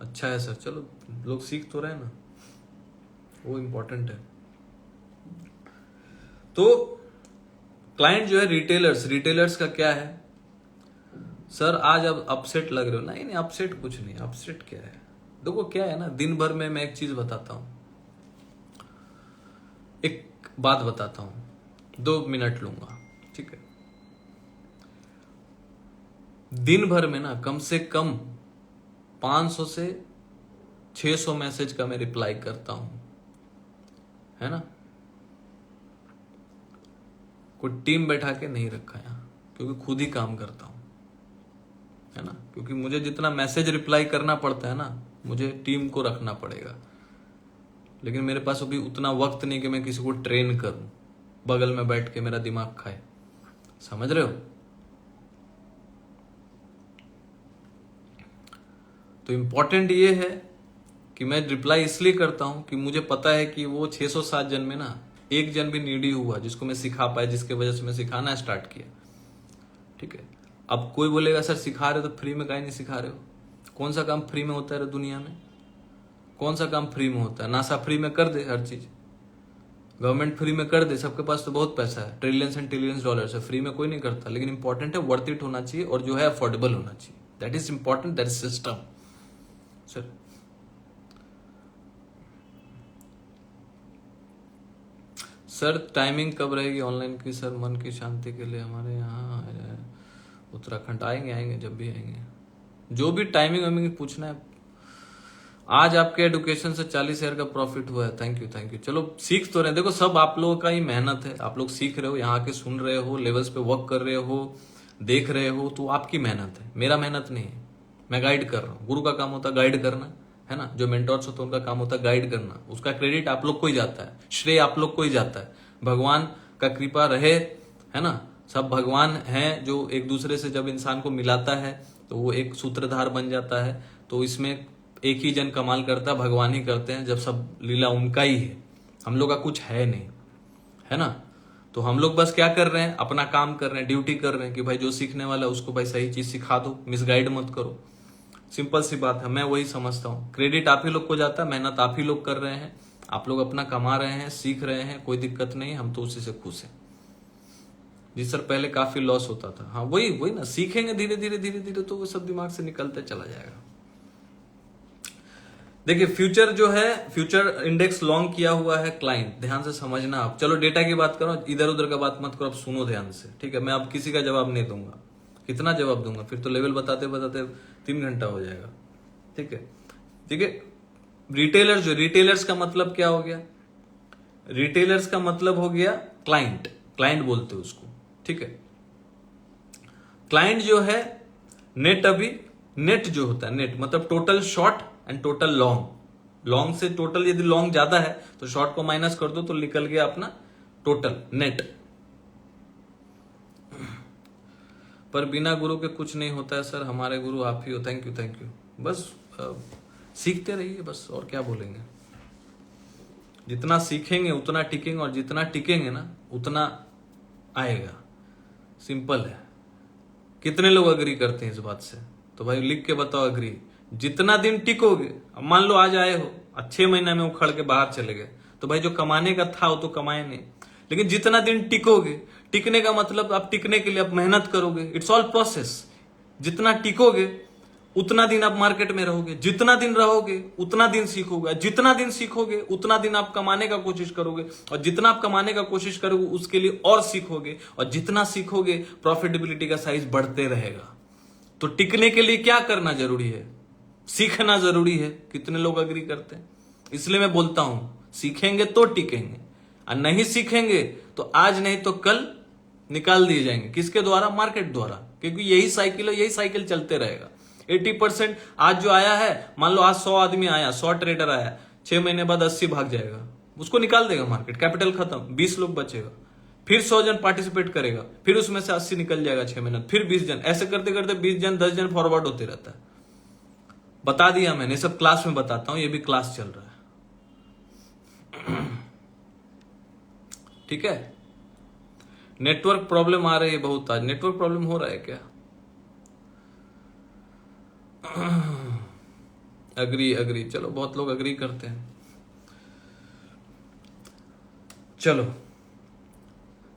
अच्छा है सर, चलो लोग सीख तो रहे हैं ना, वो इम्पोर्टेंट है। तो क्लाइंट जो है, रिटेलर्स का क्या है सर? आज अब अपसेट लग रहे हो? नहीं अपसेट कुछ नहीं। अपसेट क्या है? देखो क्या है ना, दिन भर में मैं एक चीज बताता हूं, एक बात बताता हूं, 2 मिनट लूंगा, ठीक है। दिन भर में ना कम से कम 500 से 600 मैसेज का मैं रिप्लाई करता हूं, है ना। कोई टीम बैठा के नहीं रखा यहां, क्योंकि खुद ही काम करता हूं, है ना। क्योंकि मुझे जितना मैसेज रिप्लाई करना पड़ता है ना, मुझे टीम को रखना पड़ेगा। लेकिन मेरे पास अभी उतना वक्त नहीं कि मैं किसी को ट्रेन करूं, बगल में बैठ के मेरा दिमाग खाए, समझ रहे हो। तो इंपॉर्टेंट ये है कि मैं रिप्लाई इसलिए करता हूं कि मुझे पता है कि वो 607 जन में ना एक जन भी नीडी हुआ जिसको मैं सिखा पाया, जिसके वजह से मैं सिखाना स्टार्ट किया, ठीक है। अब कोई बोलेगा सर सिखा रहे हो तो फ्री में काहे नहीं सिखा रहे हो? कौन सा काम फ्री में होता है दुनिया में? कौन सा काम फ्री में होता है? नासा फ्री में कर दे हर चीज, गवर्नमेंट फ्री में कर दे, सबके पास तो बहुत पैसा है, ट्रिलियंस एंड ट्रिलियंस डॉलर्स है, फ्री में कोई नहीं करता। लेकिन इंपॉर्टेंट है वर्थ इट होना चाहिए, और जो है अफोर्डेबल होना चाहिए। That is important, that is system sir. Sir timing कब रहेगी ऑनलाइन की सर, मन की शांति के लिए हमारे यहाँ उत्तराखंड? आएंगे जब भी आएंगे, जो भी टाइमिंग वाइमिंग पूछना है। आज आपके एडुकेशन से 40,000 का प्रॉफिट हुआ है, थैंक यू। चलो सीख तो रहे हैं, देखो सब आप लोगों का ही मेहनत है। आप लोग सीख रहे हो, यहाँ के सुन रहे हो, लेवल्स पे वर्क कर रहे हो, देख रहे हो, तो आपकी मेहनत है, मेरा मेहनत नहीं है। मैं गाइड कर रहा हूँ, गुरु का काम होता है गाइड करना, है ना। जो मेंटर्स होते हैं उनका काम होता है गाइड करना, उसका क्रेडिट आप लोग को ही जाता है, श्रेय आप लोग को ही जाता है। भगवान का कृपा रहे, है ना। सब भगवान हैं जो एक दूसरे से जब इंसान को मिलाता है तो वो एक सूत्रधार बन जाता है। तो इसमें एक ही जन कमाल करता है, भगवान ही करते हैं, जब सब लीला उनका ही है, हम लोग का कुछ है नहीं, है ना। तो हम लोग बस क्या कर रहे हैं, अपना काम कर रहे हैं, ड्यूटी कर रहे हैं कि भाई जो सीखने वाला है उसको भाई सही चीज सिखा दो, मिसगाइड मत करो। सिंपल सी बात है, मैं वही समझता हूँ। क्रेडिट आप ही लोग को जाता है, मेहनत आप ही लोग कर रहे हैं, आप लोग अपना कमा रहे हैं, सीख रहे हैं, कोई दिक्कत नहीं, हम तो उसी से खुश हैं। जी सर, पहले काफी लॉस होता था। हाँ वही वही ना, सीखेंगे धीरे धीरे धीरे धीरे तो वो सब दिमाग से निकलते चला जाएगा। देखिए फ्यूचर जो है, फ्यूचर इंडेक्स लॉन्ग किया हुआ है क्लाइंट, ध्यान से समझना आप। चलो डेटा की बात करो, इधर उधर का बात मत करो, आप सुनो ध्यान से, ठीक है। मैं अब किसी का जवाब नहीं दूंगा, कितना जवाब दूंगा, फिर तो लेवल बताते बताते 3 घंटा हो जाएगा, ठीक है। ठीक है, रिटेलर जो, रिटेलर्स का मतलब क्या हो गया, रिटेलर्स का मतलब हो गया क्लाइंट, क्लाइंट बोलते हैं उसको, ठीक है। क्लाइंट जो है नेट, अभी नेट जो होता है, नेट मतलब total short and total long. Long से टोटल यदि लॉन्ग ज्यादा है तो शॉर्ट को माइनस कर दो तो निकल गया अपना टोटल नेट। पर बिना गुरु के कुछ नहीं होता है सर, हमारे गुरु आप ही हो। Thank you thank you. बस सीखते रहिए बस, और क्या बोलेंगे। जितना सीखेंगे उतना टिकेंगे, और जितना टिकेंगे ना उतना आएगा। सिंपल है। कितने लोग अग्री करते हैं इस बात से, तो भाई लिख के बताओ अग्री। जितना दिन टिकोगे, अब मान लो आज आए हो, 6 महीना में उखड़ के बाहर चले गए, तो भाई जो कमाने का था वो तो कमाए नहीं, लेकिन जितना दिन टिकोगे, टिकने का मतलब आप टिकने के लिए आप मेहनत करोगे, इट्स ऑल प्रोसेस। जितना टिकोगे उतना दिन आप मार्केट में रहोगे, जितना दिन रहोगे उतना दिन सीखोगे, जितना दिन सीखोगे उतना दिन आप कमाने का कोशिश करोगे, और जितना आप कमाने का कोशिश करोगे उसके लिए और सीखोगे, और जितना सीखोगे प्रॉफिटेबिलिटी का साइज बढ़ते रहेगा। तो टिकने के लिए क्या करना जरूरी है, सीखना जरूरी है। कितने लोग अग्री करते हैं। इसलिए मैं बोलता हूं सीखेंगे तो टिकेंगे, और नहीं सीखेंगे तो आज नहीं तो कल निकाल दिए जाएंगे। किसके द्वारा, मार्केट द्वारा, क्योंकि यही साइकिल है, यही साइकिल चलते रहेगा। 80% आज जो आया है, मान लो आज 100 आदमी आया, 100 ट्रेडर आया, 6 महीने बाद 80 भाग जाएगा, उसको निकाल देगा मार्केट, कैपिटल खत्म, 20 लोग बचेगा। फिर 100 जन पार्टिसिपेट करेगा, फिर उसमें से 80 निकल जाएगा 6 महीने, फिर 20 जन, ऐसे करते करते 20 जन 10 जन फॉरवर्ड होते रहता है। बता दिया मैंने, सब क्लास में बताता हूं, ये भी क्लास चल रहा है। ठीक है। नेटवर्क प्रॉब्लम आ रही है बहुत आज, नेटवर्क प्रॉब्लम हो रहा है क्या। अग्री अग्री, चलो बहुत लोग अग्री करते हैं। चलो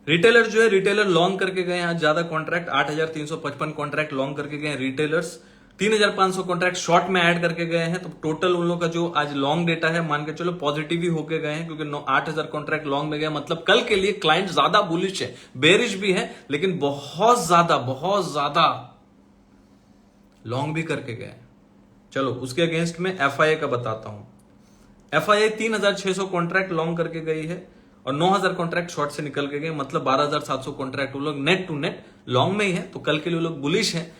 रिटेलर जो है, रिटेलर लॉन्ग करके गए हैं आज ज्यादा कॉन्ट्रैक्ट, 8,355 कॉन्ट्रैक्ट लॉन्ग करके गए हैं रिटेलर्स, 3,500 कॉन्ट्रैक्ट शॉर्ट में ऐड करके गए हैं। तो टोटल उन लोगों का जो आज लॉन्ग डेटा है, मान के चलो पॉजिटिव ही होके गए हैं, क्योंकि 8,000 कॉन्ट्रैक्ट लॉन्ग में गए, मतलब कल के लिए क्लाइंट ज्यादा बुलिश है, बेरिश भी है, लेकिन बहुत ज्यादा लॉन्ग भी करके गए। चलो उसके अगेंस्ट में एफआईए का बताता हूं। एफआईए 3,600 कॉन्ट्रैक्ट लॉन्ग करके गई है, और 9,000 कॉन्ट्रैक्ट शॉर्ट से निकल के गए, मतलब 12,700 कॉन्ट्रैक्ट वो लोग नेट टू नेट लॉन्ग में ही है। तो कल के लिए लोग बुलिश है।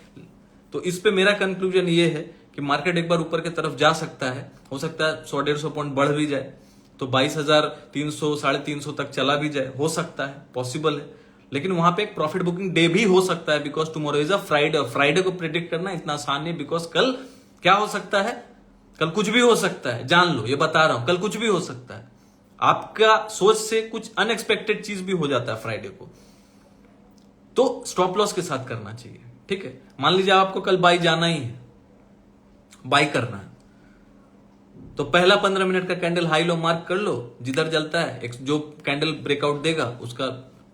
तो इस पे मेरा कंक्लूजन ये है कि मार्केट एक बार ऊपर की तरफ जा सकता है, हो सकता है 100-150 पॉइंट बढ़ भी जाए, तो 22,300 350 तक चला भी जाए, हो सकता है, पॉसिबल है। लेकिन वहां पे एक प्रॉफिट बुकिंग डे भी हो सकता है, because tomorrow is a Friday. Friday को प्रिडिक्ट करना इतना आसान नहीं, बिकॉज कल क्या हो सकता है, कल कुछ भी हो सकता है, जान लो, ये बता रहा हूं, कल कुछ भी हो सकता है। आपका सोच से कुछ अनएक्सपेक्टेड चीज भी हो जाता है फ्राइडे को, तो स्टॉप लॉस के साथ करना चाहिए। ठीक है, मान लीजिए आपको कल बाई जाना ही है, बाई करना है, तो पहला 15 मिनट का कैंडल हाई लो मार्क कर लो, जिधर जलता है जो कैंडल ब्रेकआउट देगा उसका,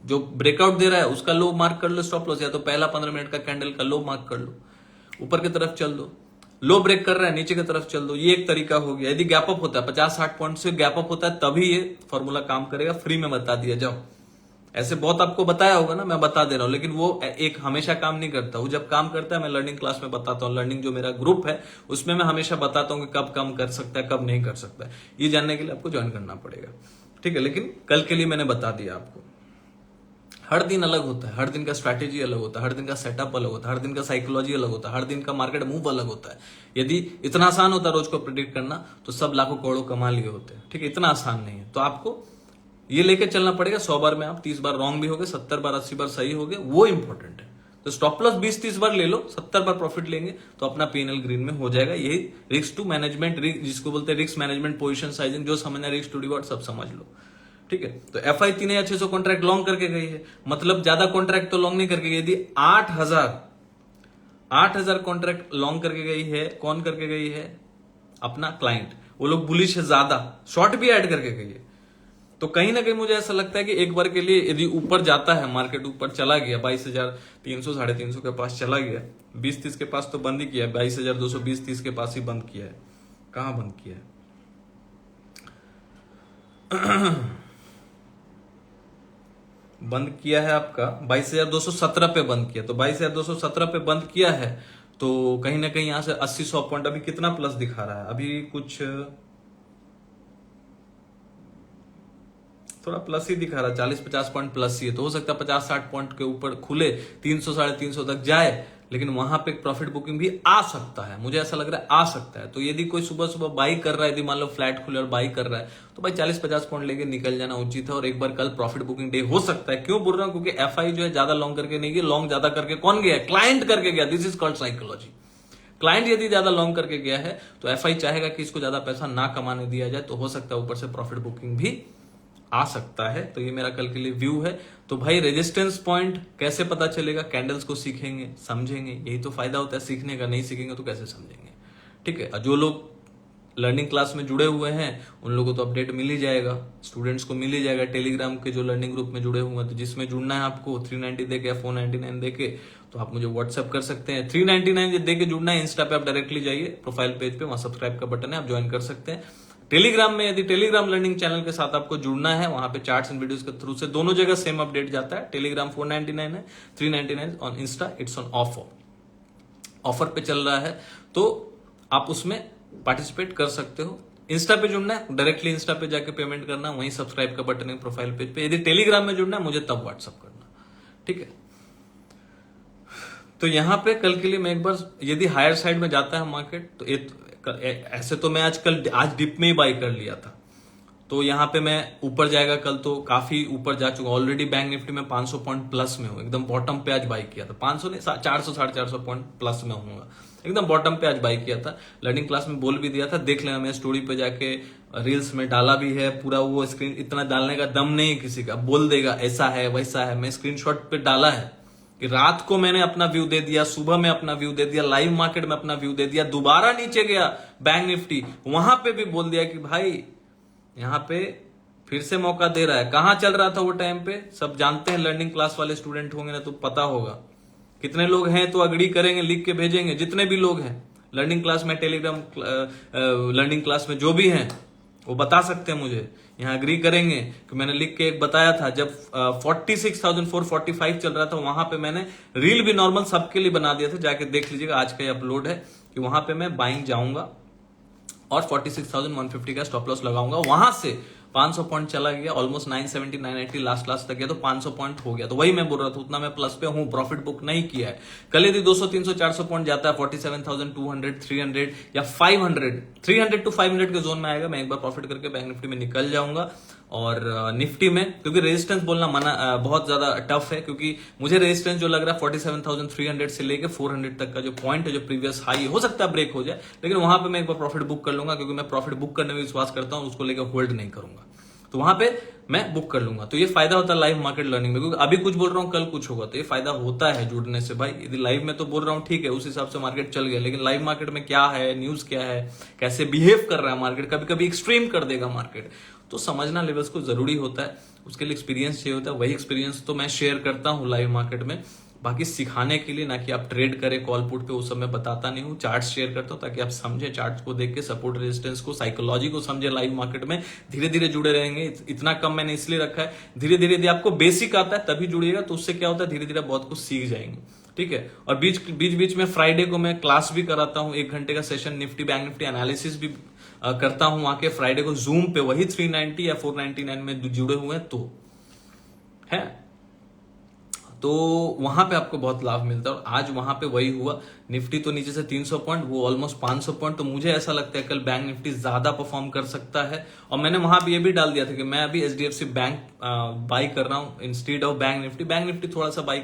जो ब्रेकआउट दे रहा है उसका लो मार्क कर लो स्टॉप लॉस, या तो पहला 15 मिनट का कैंडल का लो मार्क कर लो, ऊपर की तरफ चल दो, लो ब्रेक कर रहा है नीचे की तरफ चल दो। ये एक तरीका हो गया। यदि गैप अप होता है 50-60 पॉइंट से गैप अप होता है, तभी ये फॉर्मूला काम करेगा। फ्री में बता दिया, जाओ। ऐसे बहुत आपको बताया होगा ना, मैं बता दे रहा हूं, लेकिन वो एक हमेशा काम नहीं करता। वो जब काम करता है मैं लर्निंग क्लास में बताता हूं, लर्निंग जो मेरा ग्रुप है उसमें मैं हमेशा बताता हूं कि कब काम कर सकता है कब नहीं कर सकता है। ये जानने के लिए आपको ज्वाइन करना पड़ेगा, ठीक है। लेकिन कल के लिए मैंने बता दिया आपको। हर दिन अलग होता है, हर दिन का स्ट्रैटेजी अलग होता है, हर दिन का सेटअप अलग होता है, हर दिन का साइकोलॉजी अलग होता है, हर दिन का मार्केट मूव अलग होता है। यदि इतना आसान होता रोज को प्रिडिक्ट करना तो सब लाखों करोड़ों कमा लिए होते, ठीक है। इतना आसान नहीं है, तो आपको ये लेके चलना पड़ेगा। 100 बार में आप 30 बार रॉन्ग भी हो गए, 70 बार 80 बार सही हो गए, वो इंपॉर्टेंट है। तो स्टॉप लॉस 20-30 बार ले लो, 70 बार प्रॉफिट लेंगे तो अपना पीएनएल ग्रीन में हो जाएगा। यही रिस्क टू मैनेजमेंट, जिसको बोलते हैं रिस्क मैनेजमेंट, पोजीशन साइजिंग, जो समझना रिस्क टू रिवॉर्ड सब समझ लो। ठीक है, तो एफआई 3600 कॉन्ट्रैक्ट लॉन्ग करके गई है, मतलब ज्यादा कॉन्ट्रैक्ट तो लॉन्ग नहीं करके गई थी। 8000 कॉन्ट्रैक्ट लॉन्ग करके गई है। कौन करके गई है? अपना क्लाइंट। वो लोग बुलिश है ज्यादा, शॉर्ट भी ऐड करके गई है। तो कहीं ना कहीं मुझे ऐसा लगता है कि एक बार के लिए यदि ऊपर जाता है, मार्केट ऊपर चला गया 22,300 350 के पास चला गया, 20-30 के पास तो बंद ही किया है, 22,220-30 के पास ही बंद किया है। कहां बंद किया है? बंद किया है आपका 22,217 पे बंद किया। तो 22,217 पे बंद किया है, तो कहीं ना कहीं यहां से 80-100 पॉइंट अभी कितना प्लस दिखा रहा है? अभी कुछ थोड़ा प्लस ही दिखा रहा है, 40-50 पॉइंट प्लस ही है। तो हो सकता है 50-60 पॉइंट के ऊपर खुले, 300 350 तक जाए, लेकिन वहां पे प्रॉफिट बुकिंग भी आ सकता है। मुझे ऐसा लग रहा है आ सकता है। तो यदि कोई सुबह सुबह बाई कर रहा है, यदि मान लो फ्लैट खुले और बाई कर रहा है, तो भाई 40-50 पॉइंट लेके निकल जाना उचित है। और एक बार कल प्रॉफिट बुकिंग डे हो सकता है। क्यों बोल रहा हूं? क्योंकि एफआई जो है ज्यादा लॉन्ग करके नहीं गया। लॉन्ग ज्यादा करके कौन गया? क्लाइंट करके गया। This is called psychology. Client यदि ज्यादा लॉन्ग करके गया है तो एफआई चाहेगा कि इसको ज्यादा पैसा ना कमाने दिया जाए, तो हो सकता है ऊपर से प्रॉफिट बुकिंग भी आ सकता है। तो ये मेरा कल के लिए व्यू है। तो भाई रेजिस्टेंस पॉइंट कैसे पता चलेगा? कैंडल्स को सीखेंगे, समझेंगे, यही तो फायदा होता है सीखने का। नहीं सीखेंगे तो कैसे समझेंगे? ठीक है, जो लोग लर्निंग क्लास में जुड़े हुए हैं उन लोगों को तो अपडेट मिल ही जाएगा, स्टूडेंट्स को मिल ही जाएगा। टेलीग्राम के जो लर्निंग ग्रुप में जुड़े हुए हैं, तो जिसमें जुड़ना है आपको 390 देके या 499 देके, तो आप मुझे व्हाट्सएप कर सकते हैं। 399 देके जुड़ना है, इंस्टा पे आप डायरेक्टली जाइए, प्रोफाइल पेज पे, वहां सब्सक्राइब का बटन है, आप ज्वाइन कर सकते हैं। टेलीग्राम में यदि टेलीग्राम लर्निंग चैनल के साथ आपको जुड़ना है, वहां पे चार्ट्स एंड वीडियोस के थ्रू से दोनों जगह सेम अपडेट जाता है। टेलीग्राम 499 है, 399 on Insta, it's on offer पे चल रहा है, तो आप उसमें पार्टिसिपेट कर सकते हो। इंस्टा पे जुड़ना है, डायरेक्टली इंस्टा पे जाके पेमेंट करना, वहीं सब्सक्राइब का बटन है प्रोफाइल पेज पे। यदि टेलीग्राम में जुड़ना है मुझे, तब व्हाट्सअप करना। ठीक है, तो यहां पे कल के लिए मैं एक बार, यदि हायर साइड में जाता है मार्केट, तो ऐसे तो मैं आज डिप में ही बाई कर लिया था, तो यहां पे मैं ऊपर जाएगा कल, तो काफी ऊपर जा चुका। ऑलरेडी बैंक निफ्टी में 500 पॉइंट प्लस में हूं, एकदम बॉटम पे आज बाई किया था। 500 नहीं, 400 450 पॉइंट प्लस में हूंगा, एकदम बॉटम पे आज बाई किया था। लर्निंग क्लास में बोल भी दिया था, देख लेना, मैं स्टोरी पे जाके रील्स में डाला भी है पूरा। वो स्क्रीन इतना डालने का दम नहीं है किसी का, बोल देगा ऐसा है वैसा है। मैं स्क्रीनशॉट पे डाला है कि रात को मैंने अपना व्यू दे दिया, सुबह में अपना व्यू दे दिया, लाइव मार्केट में अपना व्यू दे दिया, दोबारा नीचे गया बैंक निफ्टी, वहां पे भी बोल दिया कि भाई यहां पे फिर से मौका दे रहा है। कहां चल रहा था वो टाइम पे? सब जानते हैं, लर्निंग क्लास वाले स्टूडेंट होंगे ना तो पता होगा। कितने लोग हैं तो अग्री करेंगे, लिख के भेजेंगे। जितने भी लोग हैं लर्निंग क्लास में, टेलीग्राम लर्निंग क्लास में जो भी हैं, वो बता सकते हैं मुझे, यहां अग्री करेंगे कि मैंने लिख के एक बताया था। जब 46,445 चल रहा था, वहां पे मैंने रील भी नॉर्मल सबके लिए बना दिया था, जाके देख लीजिएगा, आज का ही अपलोड है, कि वहां पे मैं बाइंग जाऊंगा और 46,150 का स्टॉप लॉस लगाऊंगा। वहां से 500 पॉइंट चला गया, ऑलमोस्ट 970 980 लास्ट तक गया, तो 500 पॉइंट हो गया। तो वही मैं बोल रहा था, उतना मैं प्लस पे हूं, प्रॉफिट बुक नहीं किया है। कल यदि 200 300 400 पॉइंट जाता है, 47,200 300 या 500, 300 to 500 के जोन में आएगा, मैं एक बार प्रॉफिट करके बैंक निफ्टी में निकल जाऊंगा। और निफ्टी में, क्योंकि रेजिस्टेंस बोलना बहुत ज्यादा टफ है, क्योंकि मुझे रेजिस्टेंस जो लग रहा है 47,300 से लेके 400 तक का जो पॉइंट है, जो प्रीवियस हाई, हो सकता है ब्रेक हो जाए, लेकिन वहां पे मैं एक बार प्रॉफिट बुक कर लूंगा, क्योंकि मैं प्रॉफिट बुक करने में विश्वास करता हूं, उसको लेकर होल्ड नहीं करूंगा। तो वहां पे मैं बुक कर लूंगा। तो ये फायदा होता है लाइव मार्केट लर्निंग में, क्योंकि अभी कुछ बोल रहा हूं, कल कुछ होगा, तो ये फायदा होता है जुड़ने से। भाई यदि लाइव में तो बोल रहा हूं ठीक है, उस हिसाब से मार्केट चल गया, लेकिन लाइव मार्केट में क्या है, न्यूज क्या है, कैसे बिहेव कर रहा है मार्केट, कभी कभी एक्सट्रीम कर देगा मार्केट, तो समझना लेवल्स को जरूरी होता है, उसके लिए एक्सपीरियंस चाहिए होता है। वही एक्सपीरियंस तो मैं शेयर करता हूं लाइव मार्केट में, बाकी सिखाने के लिए, ना कि आप ट्रेड करें कॉल पुट पे, वो सब मैं बताता नहीं हूँ। चार्ट शेयर करता हूँ ताकि आप समझे, चार्ट को देख के सपोर्ट रेजिस्टेंस को, साइकोलॉजी को समझे। लाइव मार्केट में धीरे धीरे जुड़े रहेंगे, इतना कम मैंने इसलिए रखा है। धीरे धीरे यदि आपको बेसिक आता है तभी जुड़िएगा, तो उससे क्या होता है, धीरे धीरे बहुत कुछ सीख जाएंगे। ठीक है, और बीच में फ्राइडे को मैं क्लास भी कराता हूँ, 1 घंटे का session, Nifty bank Nifty analysis भी करता हूँ वहां के फ्राइडे को जूम पे, वही 390 या 499 में जुड़े हुए हैं तो है। तो वहां पे आपको बहुत लाभ मिलता है। और आज वहां पे वही हुआ, निफ्टी तो नीचे से 300 पॉइंट, वो ऑलमोस्ट 500 पॉइंट। तो मुझे ऐसा लगता है कल बैंक निफ्टी ज्यादा परफॉर्म कर सकता है। और मैंने वहां भी ये भी डाल दिया था कि मैं अभी एचडीएफसी बैंक बाई कर रहा हूं instead of bank Nifty. Bank Nifty थोड़ा सा बाई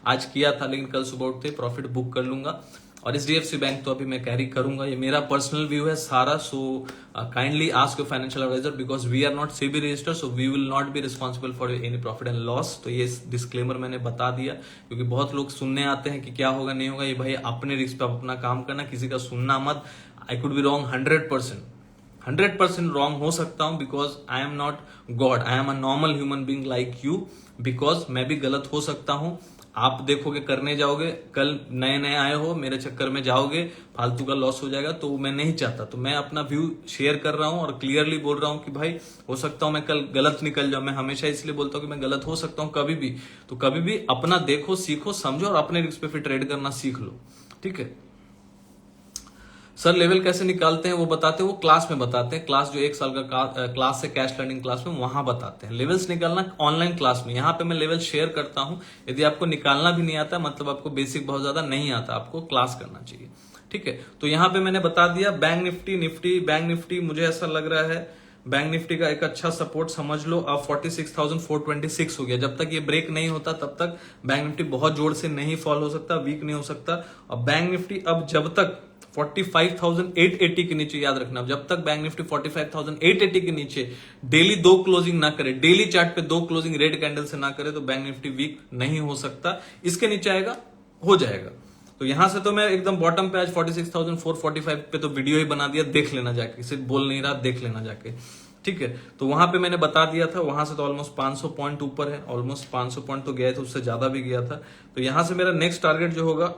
आज किया था, लेकिन कल सुबह उठते प्रॉफिट बुक कर लूंगा। और एचडीएफसी बैंक तो अभी मैं कैरी करूंगा, ये मेरा पर्सनल व्यू है सारा। So kindly ask your financial adviser, because we are not SEBI registered, so we will not be responsible for any profit and loss. तो ये डिस्क्लेमर मैंने बता दिया, क्योंकि बहुत लोग सुनने आते हैं कि क्या होगा नहीं होगा। ये भाई अपने रिस्क पे अपना काम करना, किसी का सुनना मत। I could be wrong 100% wrong हो सकता हूं, because I am not God, I am a normal human being like you. Because मैं भी गलत हो सकता हूं। आप देखोगे, करने जाओगे, कल नए नए आए हो, मेरे चक्कर में जाओगे, फालतू का लॉस हो जाएगा, तो मैं नहीं चाहता। तो मैं अपना व्यू शेयर कर रहा हूं और क्लियरली बोल रहा हूं कि भाई हो सकता हूं मैं कल गलत निकल जाऊं। मैं हमेशा इसलिए बोलता हूं कि मैं गलत हो सकता हूं कभी भी। तो कभी भी अपना देखो, सीखो, समझो और अपने रिस्क पे फिर ट्रेड करना सीख लो, ठीक है। सर लेवल कैसे निकालते हैं वो बताते हैं, वो क्लास में बताते हैं। क्लास जो 1 साल का क्लास है कैश लर्निंग क्लास में, वहां बताते हैं लेवल्स निकालना ऑनलाइन क्लास में। यहाँ पे मैं लेवल शेयर करता हूं। यदि आपको निकालना भी नहीं आता, मतलब आपको बेसिक बहुत ज्यादा नहीं आता, आपको क्लास करना चाहिए, ठीक है। तो यहाँ पे मैंने बता दिया बैंक निफ्टी बैंक निफ्टी मुझे ऐसा लग रहा है बैंक निफ्टी का एक अच्छा सपोर्ट समझ लो। अब 46,426 हो गया। जब तक ये ब्रेक नहीं होता तब तक बैंक निफ्टी बहुत जोर से नहीं फॉल हो सकता, वीक नहीं हो सकता। और बैंक निफ्टी अब जब तक 45,880 के नीचे, याद रखना, जब तक बैंक निफ्टी 45,880 के नीचे डेली 2 क्लोजिंग ना करे, डेली चार्ट पे 2 क्लोजिंग रेड कैंडल से ना करे, तो बैंक निफ्टी वीक नहीं हो सकता। इसके नीचे आएगा, हो जाएगा। तो यहां से तो मैं एकदम बॉटम पे आज 46,445 पे तो वीडियो ही बना दिया, देख लेना जाके, सिर्फ बोल नहीं रहा, देख लेना जाके, ठीक है। तो वहां पे मैंने बता दिया था, वहां से तो ऑलमोस्ट 500 पॉइंट ऊपर है, ऑलमोस्ट 500 पॉइंट तो गया था, उससे ज्यादा भी गया था। तो यहां से मेरा नेक्स्ट टारगेट जो होगा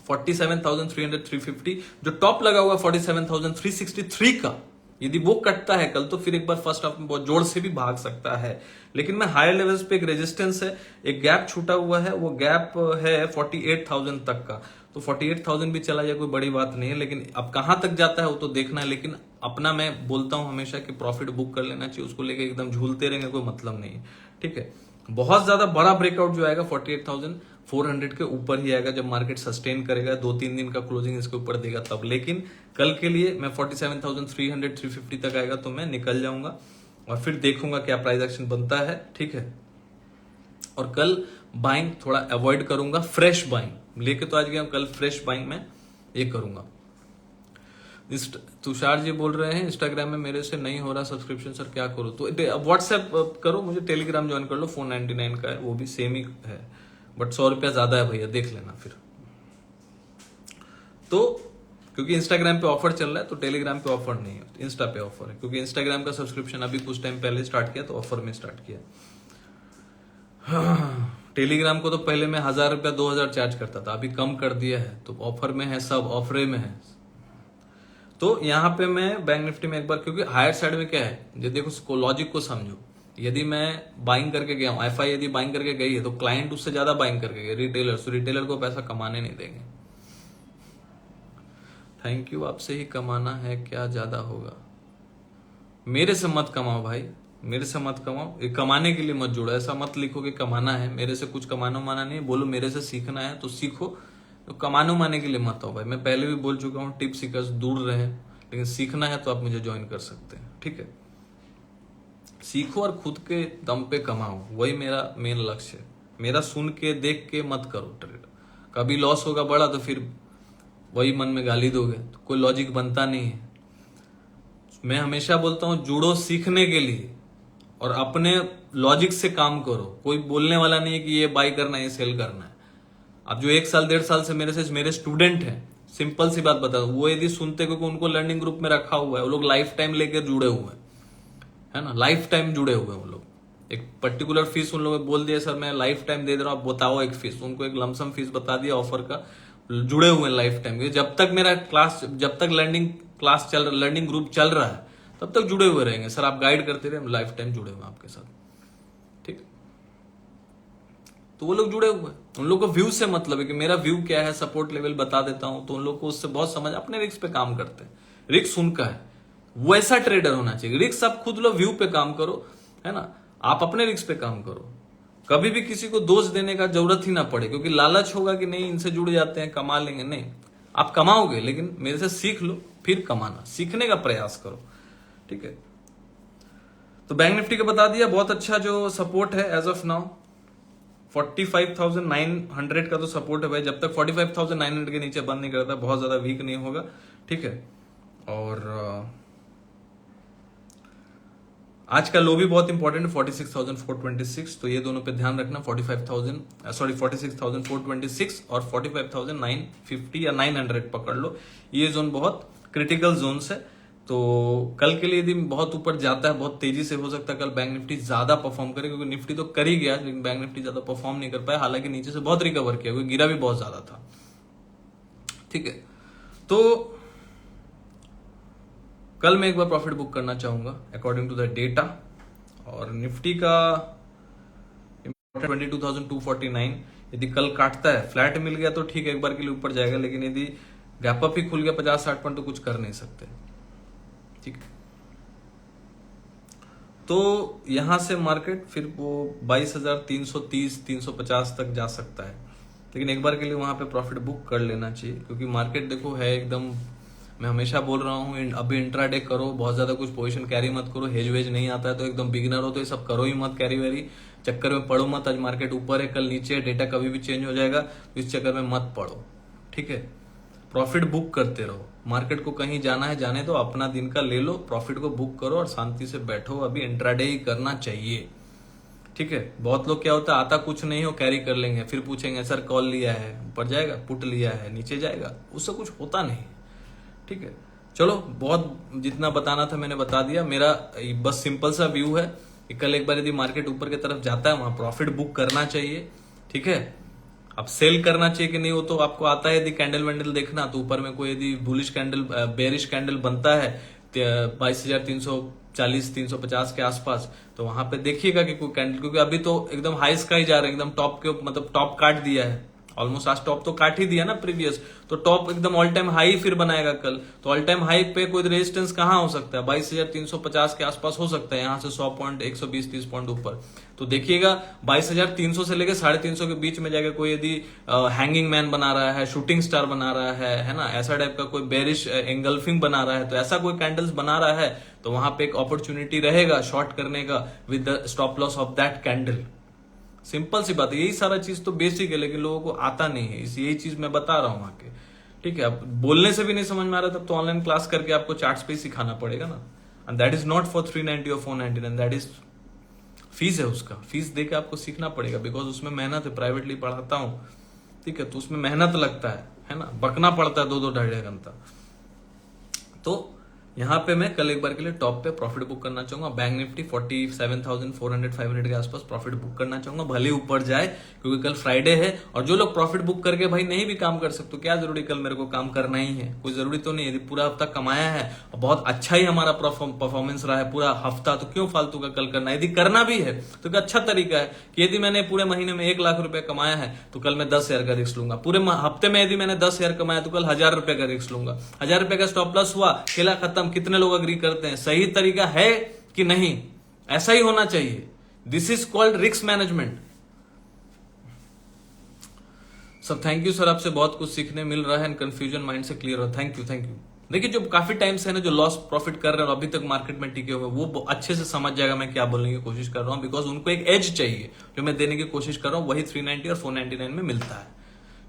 47,300-350, जो टॉप लगा हुआ 47,363 का, यदि वो कटता है कल, तो फिर एक बार फर्स्ट हाफ में बहुत जोर से भी भाग सकता है। लेकिन मैं हायर लेवल्स पे एक रेजिस्टेंस है, एक गैप छूटा हुआ है, वो गैप है 48,000 तक का। तो 48,000 भी चला जाए कोई बड़ी बात नहीं है, लेकिन अब कहां तक जाता है वो तो देखना है। लेकिन अपना मैं बोलता हूं हमेशा कि प्रॉफिट बुक कर लेना चाहिए, उसको लेके एकदम झूलते रहेंगे कोई मतलब नहीं है, ठीक है। बहुत ज्यादा बड़ा ब्रेकआउट जो आएगा 48,400 के ऊपर ही आएगा, जब मार्केट सस्टेन करेगा, 2-3 दिन का क्लोजिंग इसके ऊपर देगा तब। लेकिन कल के लिए मैं 47,300-350 तक आएगा तो मैं निकल जाऊंगा और फिर देखूंगा क्या प्राइस एक्शन बनता है, ठीक है। और कल बाइंग थोड़ा अवॉइड करूंगा, फ्रेश बाइंग लेके तो आज गया, कल फ्रेश बाइंग में ये करूंगा। तुषार जी बोल रहे हैं इंस्टाग्राम में मेरे से नहीं हो रहा सब्सक्रिप्शन, सर क्या करो? तो व्हाट्सएप करो, मुझे टेलीग्राम ज्वाइन कर लो, 499 का है, वो भी सेम ही है, बट 100 रुपया ज्यादा है भैया, देख लेना फिर। तो क्योंकि इंस्टाग्राम पे ऑफर चल रहा है, तो टेलीग्राम पे ऑफर नहीं है, इंस्टा पे ऑफर है। क्योंकि इंस्टाग्राम का सब्सक्रिप्शन अभी कुछ टाइम पहले स्टार्ट किया, तो ऑफर में स्टार्ट किया। टेलीग्राम को तो पहले मैं 1,000 रुपया 2,000 चार्ज करता था, अभी कम कर दिया है, तो ऑफर में है, सब ऑफरे में है। तो यहाँ पे मैं बैंक निफ्टी में एक बार, क्योंकि हायर साइड में क्या है, ये देखो लॉजिक को समझो। यदि मैं बाइंग करके गया हूं, एफआई यदि बाइंग करके गई है, तो क्लाइंट उससे ज्यादा बाइंग करके गए, रिटेलर, तो रिटेलर को पैसा कमाने नहीं देंगे। थैंक यू, आपसे ही कमाना है क्या ज्यादा होगा? मेरे से मत कमाओ भाई, मेरे से मत कमाओ, ये कमाने के लिए मत जोड़ो, ऐसा मत लिखो कि कमाना है, मेरे से कुछ कमाना माना नहीं, बोलो मेरे से सीखना है तो सीखो, तो कमाने माने के लिए मत आओ भाई। मैं पहले भी बोल चुका हूँ, टिप सीकर्स दूर रहे, लेकिन सीखना है तो आप मुझे ज्वाइन कर सकते हैं, ठीक है। सीखो और खुद के दम पे कमाओ, वही मेरा मेन लक्ष्य है। मेरा सुन के देख के मत करो ट्रेड, कभी लॉस होगा बड़ा तो फिर वही मन में गाली दोगे, तो कोई लॉजिक बनता नहीं है। मैं हमेशा बोलता हूँ जुड़ो सीखने के लिए और अपने लॉजिक से काम करो। कोई बोलने वाला नहीं है कि ये बाई करना है, ये सेल करना है। अब जो 1 साल 1.5 साल से मेरे स्टूडेंट हैं, सिंपल सी बात बता, वो यदि सुनते, क्योंकि उनको लर्निंग ग्रुप में रखा हुआ है, वो लोग लाइफ टाइम लेकर जुड़े हुए हैं, है ना, लाइफ टाइम जुड़े हुए हैं वो लोग। एक पर्टिकुलर फीस उन लोगों ने बोल दिया, सर मैं लाइफ टाइम दे रहा हूं, आप बताओ एक फीस, उनको एक लमसम फीस बता दिया ऑफर का, जुड़े हुए हैं लाइफ टाइम। जब तक मेरा क्लास, जब तक लर्निंग ग्रुप चल रहा है, तब तक जुड़े हुए रहेंगे। सर आप गाइड करते रहे, हम लाइफ टाइम जुड़े हुए हैं आपके साथ, ठीक। तो वो लोग जुड़े हुए हैं, उन लोग को व्यू से मतलब है कि मेरा व्यू क्या है, सपोर्ट लेवल बता देता हूं, तो उन लोग को उससे बहुत समझ, अपने रिस्क पे काम करते हैं। रिस्क उनका है, वैसा ट्रेडर होना चाहिए। रिस्क आप खुद लो, व्यू पे काम करो, है ना, आप अपने रिस्क पे काम करो। कभी भी किसी को दोष देने का जरूरत ही ना पड़े, क्योंकि लालच होगा कि नहीं इनसे जुड़ जाते हैं कमा लेंगे। नहीं, आप कमाओगे लेकिन मेरे से सीख लो, फिर कमाना, सीखने का प्रयास करो। ठीक है, तो बैंक निफ्टी का बता दिया, बहुत अच्छा जो सपोर्ट है एज ऑफ नाउ 45,900 का तो सपोर्ट है भाई। जब तक 45,900 के नीचे बंद नहीं करता बहुत ज्यादा वीक नहीं होगा। ठीक है, और आज का लो भी बहुत इंपॉर्टेंट है 46,426, तो ये दोनों पे ध्यान रखना। 46,426 और 45,950 या 900 पकड़ लो, ये जोन बहुत क्रिटिकल जोन है। तो कल के लिए यदि बहुत ऊपर जाता है, बहुत तेजी से, हो सकता है कल बैंक निफ्टी ज्यादा परफॉर्म करे, क्योंकि निफ्टी तो कर ही गया लेकिन बैंक निफ्टी ज्यादा परफॉर्म नहीं कर पाया, हालांकि नीचे से बहुत रिकवर किया, क्योंकि गिरा भी बहुत ज्यादा था। ठीक है, तो कल मैं एक बार प्रॉफिट बुक करना चाहूंगा अकॉर्डिंग टू द डेटा, और निफ्टी का 22,249 यदि कल काटता है, फ्लैट मिल गया तो ठीक है, एक बार के लिए ऊपर जाएगा, लेकिन यदि गैप अप ही खुल गया 50-60 पॉइंट तो कुछ कर नहीं सकते। ठीक है, तो यहां से मार्केट फिर वो 22,330-350 तक जा सकता है, लेकिन एक बार के लिए वहां पे प्रॉफिट बुक कर लेना चाहिए, क्योंकि मार्केट देखो है एकदम, मैं हमेशा बोल रहा हूँ अभी इंट्राडे करो, बहुत ज्यादा कुछ पोजीशन कैरी मत करो, हेज वेज नहीं आता है तो एकदम बिगिनर हो तो ये सब करो ही मत, कैरी वेरी चक्कर में पड़ो मत। आज मार्केट ऊपर है, कल नीचे है, डेटा कभी भी चेंज हो जाएगा, तो इस चक्कर में मत पड़ो। ठीक है, प्रॉफिट बुक करते रहो, मार्केट को कहीं जाना है जाने दो, अपना दिन का ले लो, प्रॉफिट को बुक करो और शांति से बैठो, अभी इंट्राडे ही करना चाहिए। ठीक है, बहुत लोग क्या होता है, आता कुछ नहीं हो कैरी कर लेंगे, फिर पूछेंगे सर कॉल लिया है, ऊपर जाएगा, पुट लिया है, नीचे जाएगा, उससे कुछ होता नहीं। ठीक है, चलो बहुत जितना बताना था मैंने बता दिया। मेरा बस सिंपल सा व्यू है कि कल एक बार यदि मार्केट ऊपर की तरफ जाता है वहां प्रॉफिट बुक करना चाहिए। ठीक है, अब सेल करना चाहिए कि नहीं वो तो आपको आता है, यदि कैंडल वैंडल देखना तो ऊपर में कोई यदि बुलिश कैंडल बेरिश कैंडल बनता है 22,340-350 के आसपास, तो वहां पे देखिएगा कि कोई कैंडल, क्योंकि अभी तो एकदम हाई स्काई जा रहे हैं, एकदम टॉप के मतलब टॉप काट दिया है ऑलमोस्ट, आज टॉप तो काट ही दिया ना प्रीवियस, तो टॉप एकदम ऑल टाइम हाई फिर बनाएगा कल, तो ऑल टाइम हाई पे कोई रेजिस्टेंस कहां हो सकता है, 22,350 के आसपास हो सकता है, यहां से 100 पॉइंट 120-130 पॉइंट ऊपर, तो देखिएगा 22,300 से लेकर 350 के बीच में जाएगा कोई यदि हैंगिंग मैन बना रहा है, शूटिंग स्टार बना रहा है ना, ऐसा टाइप का कोई बेरिश एंगल्फिंग बना रहा है, तो ऐसा कोई कैंडल्स बना रहा है तो वहां पे एक अपॉर्चुनिटी रहेगा शॉर्ट करने का with the stop loss of that candle. Simple सी बात है, यही सारा चीज तो बेसिक है, लेकिन लोगों को आता नहीं है, यही चीज मैं बता रहा हूं आके। ठीक है, अब बोलने से भी नहीं समझ में आ रहा तब तो ऑनलाइन क्लास करके आपको चार्ट्स पे सिखाना पड़ेगा ना, and that is not for 390 और 499, दैट इज फीस है, उसका फीस दे के आपको सीखना पड़ेगा, बिकॉज उसमें मेहनत है, प्राइवेटली पढ़ाता हूं। ठीक है, तो उसमें मेहनत लगता है ना, बकना पड़ता है 2-2 ढाई घंटा। तो यहाँ पे मैं कल एक बार के लिए टॉप पे प्रॉफिट बुक करना चाहूंगा, बैंक निफ्टी 47,400-500 के आसपास प्रॉफिट बुक करना चाहूंगा, भले ऊपर जाए, क्योंकि कल फ्राइडे है, और जो लोग प्रॉफिट बुक करके भाई नहीं भी काम कर सकते, क्या जरूरी कल मेरे को काम करना ही है, कोई जरूरी तो नहीं, यदि पूरा हफ्ता कमाया है और बहुत अच्छा ही हमारा परफॉर्मेंस रहा है पूरा हफ्ता, तो क्यों फालतू का कल करना, यदि करना भी है तो एक अच्छा तरीका है कि यदि मैंने पूरे महीने में 1 लाख रुपए कमाया है तो कल मैं 10,000 का रिस्क लूंगा, पूरे हफ्ते में यदि मैंने 10,000 कमाया तो कल 1,000 रुपए का रिस्क लूंगा, 1,000 रुपए का स्टॉप लॉस हुआ, खेला खत्म। कितने लोग अग्री करते हैं, सही तरीका है कि नहीं, ऐसा ही होना चाहिए, this is called risk management. सब थैंक यू सर, आपसे बहुत कुछ सीखने मिल रहा है एंड कंफ्यूजन माइंड से क्लियर हो, थैंक यू। देखिए जो काफी टाइम से है ना, जो लॉस प्रॉफिट कर रहे हैं और अभी तक मार्केट में टिके हुए, वो अच्छे से समझ जाएगा मैं क्या बोलने की कोशिश कर रहा हूं, बिकॉज उनको एक एज चाहिए, जो मैं देने की कोशिश कर रहा हूं वही 390 और 499 में मिलता है।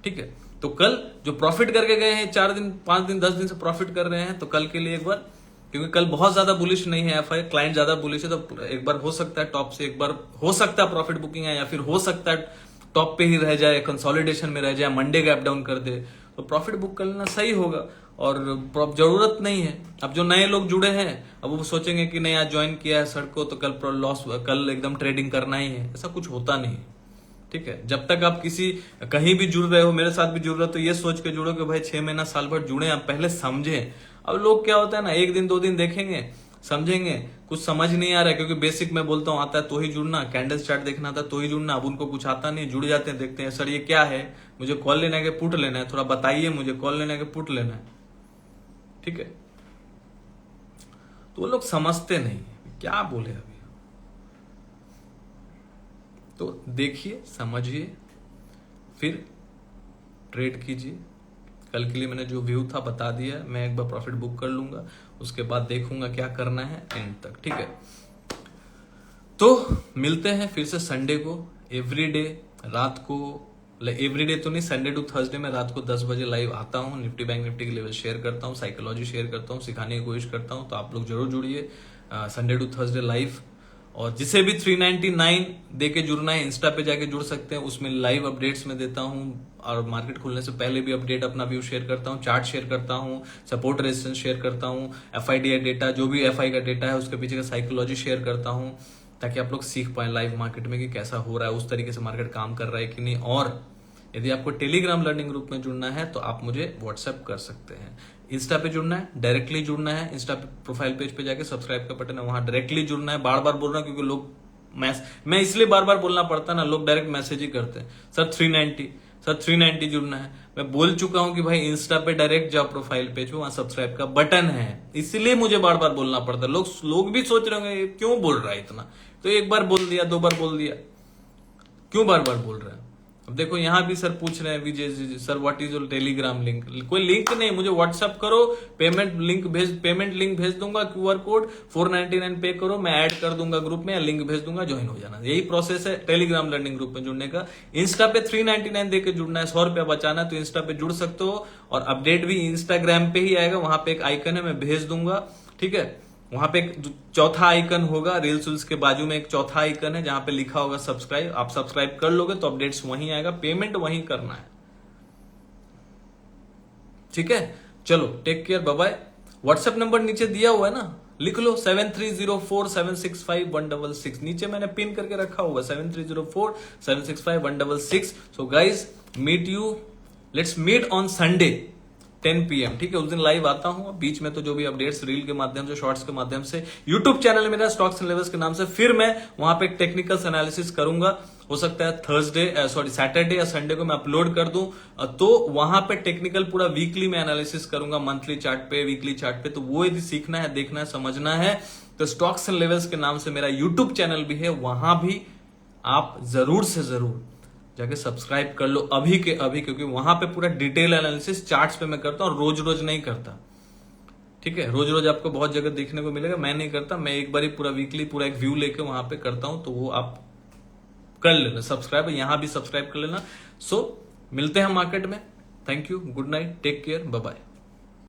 ठीक है, तो कल जो प्रॉफिट करके गए हैं 4 दिन 5 दिन 10 दिन से प्रॉफिट कर रहे हैं, तो कल के लिए एक बार, क्योंकि कल बहुत ज्यादा बुलिश नहीं है एफआई, क्लाइंट ज्यादा बुलिश है, तो एक बार हो सकता है टॉप से एक बार हो सकता है प्रॉफिट बुकिंग है, या फिर हो सकता है टॉप पे ही रह जाए, कंसोलिडेशन में रह जाए, मंडे गैप डाउन कर दे, तो प्रॉफिट बुक कर लेना सही होगा। और जरूरत नहीं है, अब जो नए लोग जुड़े हैं अब वो सोचेंगे कि नहीं आज ज्वाइन किया है सर को तो कल लॉस, कल एकदम ट्रेडिंग करना ही है, ऐसा कुछ होता नहीं। ठीक है, जब तक आप किसी कहीं भी जुड़ रहे हो, मेरे साथ भी जुड़ रहे हो, तो ये सोच के जुड़ो कि भाई 6 महीना साल भर जुड़े, आप पहले समझे। अब लोग क्या होता है ना, 1 दिन 2 दिन देखेंगे, समझेंगे, कुछ समझ नहीं आ रहा है, क्योंकि बेसिक मैं बोलता हूँ आता है तो ही जुड़ना, कैंडल चार्ट देखना आता है तो ही जुड़ना, अब उनको कुछ आता नहीं, जुड़ जाते हैं, देखते हैं सर ये क्या है, मुझे कॉल लेना है कि पुट लेना है, थोड़ा बताइए मुझे, कॉल लेना है कि पुट लेना है। ठीक है, तो वो लोग समझते नहीं, क्या बोले अभी। तो देखिए, समझिए, फिर ट्रेड कीजिए। कल के लिए मैंने जो व्यू था बता दिया, मैं एक बार प्रॉफिट बुक कर लूंगा, उसके बाद देखूंगा क्या करना है एंड तक, ठीक है। तो मिलते हैं फिर से संडे को, एवरीडे रात को, एवरीडे तो नहीं, संडे टू थर्सडे में रात को 10 बजे लाइव आता हूँ। निफ्टी बैंक निफ्टी के लेवल शेयर करता हूँ, साइकोलॉजी शेयर करता हूँ, सिखाने की कोशिश करता हूँ। तो आप लोग जरूर जुड़िए संडे टू थर्सडे लाइव। और जिसे भी 399 दे के जुड़ना है, इंस्टा पे जाके जुड़ सकते हैं, उसमें लाइव अपडेट्स में देता हूँ। और मार्केट खुलने से पहले भी अपडेट अपना व्यू शेयर करता हूँ, चार्ट शेयर करता हूँ, सपोर्ट रेजिस्टेंस शेयर करता हूँ, FIDI डेटा, जो भी FI का डेटा है उसके पीछे का साइकोलॉजी शेयर करता हूँ, ताकि आप लोग सीख पाए लाइव मार्केट में कि कैसा हो रहा है, उस तरीके से मार्केट काम कर रहा है कि नहीं। और यदि आपको टेलीग्राम लर्निंग ग्रुप में जुड़ना है तो आप मुझे व्हाट्सएप कर सकते हैं। इंस्टा पे जुड़ना है, डायरेक्टली जुड़ना है, इंस्टा पे प्रोफाइल पेज पे जाके सब्सक्राइब का बटन है, वहां डायरेक्टली जुड़ना है। बार बार बोल रहा हूं क्योंकि लोग मैं इसलिए बार बार बोलना पड़ता है ना, लोग डायरेक्ट मैसेज ही करते हैं, सर 390 जुड़ना है। मैं बोल चुका हूं कि भाई इंस्टा पे डायरेक्ट जाओ प्रोफाइल पेज पे, वहां सब्सक्राइब का बटन है, इसलिए मुझे बार बार बोलना पड़ता है। लोग भी सोच रहे होंगे क्यों बोल रहा है इतना, तो एक बार बोल दिया, 2 बार बोल दिया, क्यों बार बार बोल रहा है। अब देखो यहां भी सर पूछ रहे हैं, Vijay ji sir what is your Telegram link. कोई लिंक नहीं, मुझे व्हाट्सअप करो, पेमेंट लिंक भेज दूंगा, QR कोड 499 पे करो, मैं ऐड कर दूंगा ग्रुप में, या लिंक भेज दूंगा, ज्वाइन हो जाना। यही प्रोसेस है टेलीग्राम लर्निंग ग्रुप में जुड़ने का। इंस्टा पे 399 देके जुड़ना है, 100 रुपया बचाना है, तो इंस्टा पे जुड़ सकते हो। और अपडेट भी इंस्टाग्राम पे ही आएगा, वहां पे एक आइकन है, मैं भेज दूंगा, ठीक है। वहां पे एक चौथा आइकन होगा, रील्स के बाजू में एक चौथा आइकन है जहां पे लिखा होगा सब्सक्राइब। आप सब्सक्राइब कर लोगे तो अपडेट्स वहीं आएगा, पेमेंट वहीं करना है, ठीक है। चलो take care, bye bye. WhatsApp number नीचे दिया हुआ है ना, लिख लो 7304765166। नीचे मैंने पिन करके रखा होगा 7304765166। So guys meet you, let's meet on Sunday 10 PM, ठीक है। उस दिन लाइव आता हूं, बीच में तो जो भी अपडेट्स रील के माध्यम से, शॉर्ट्स के माध्यम से, यूट्यूब चैनल मेरा स्टॉक्स एंड लेवल्स के नाम से, फिर मैं वहां पे टेक्निकल एनालिसिस करूंगा। हो सकता है सैटरडे या संडे को मैं अपलोड कर दूं, तो वहां पे टेक्निकल पूरा वीकली में एनालिसिस करूंगा, मंथली चार्ट पे, वीकली चार्ट पे। तो वो यदि सीखना है, देखना है, समझना है, तो स्टॉक्स एंड लेवल्स के नाम से मेरा यूट्यूब चैनल भी है, वहां भी आप जरूर से जरूर जाके सब्सक्राइब कर लो अभी के अभी, क्योंकि वहां पे पूरा डिटेल एनालिसिस चार्ट्स पे मैं करता हूं, रोज रोज नहीं करता, ठीक है। रोज रोज आपको बहुत जगह देखने को मिलेगा, मैं नहीं करता, मैं एक बार ही पूरा वीकली पूरा एक व्यू लेके वहां पे करता हूं। तो वो आप कर लेना सब्सक्राइब, यहां भी सब्सक्राइब कर लेना। सो मिलते हैं मार्केट में, thank you, good night, take care, bye bye.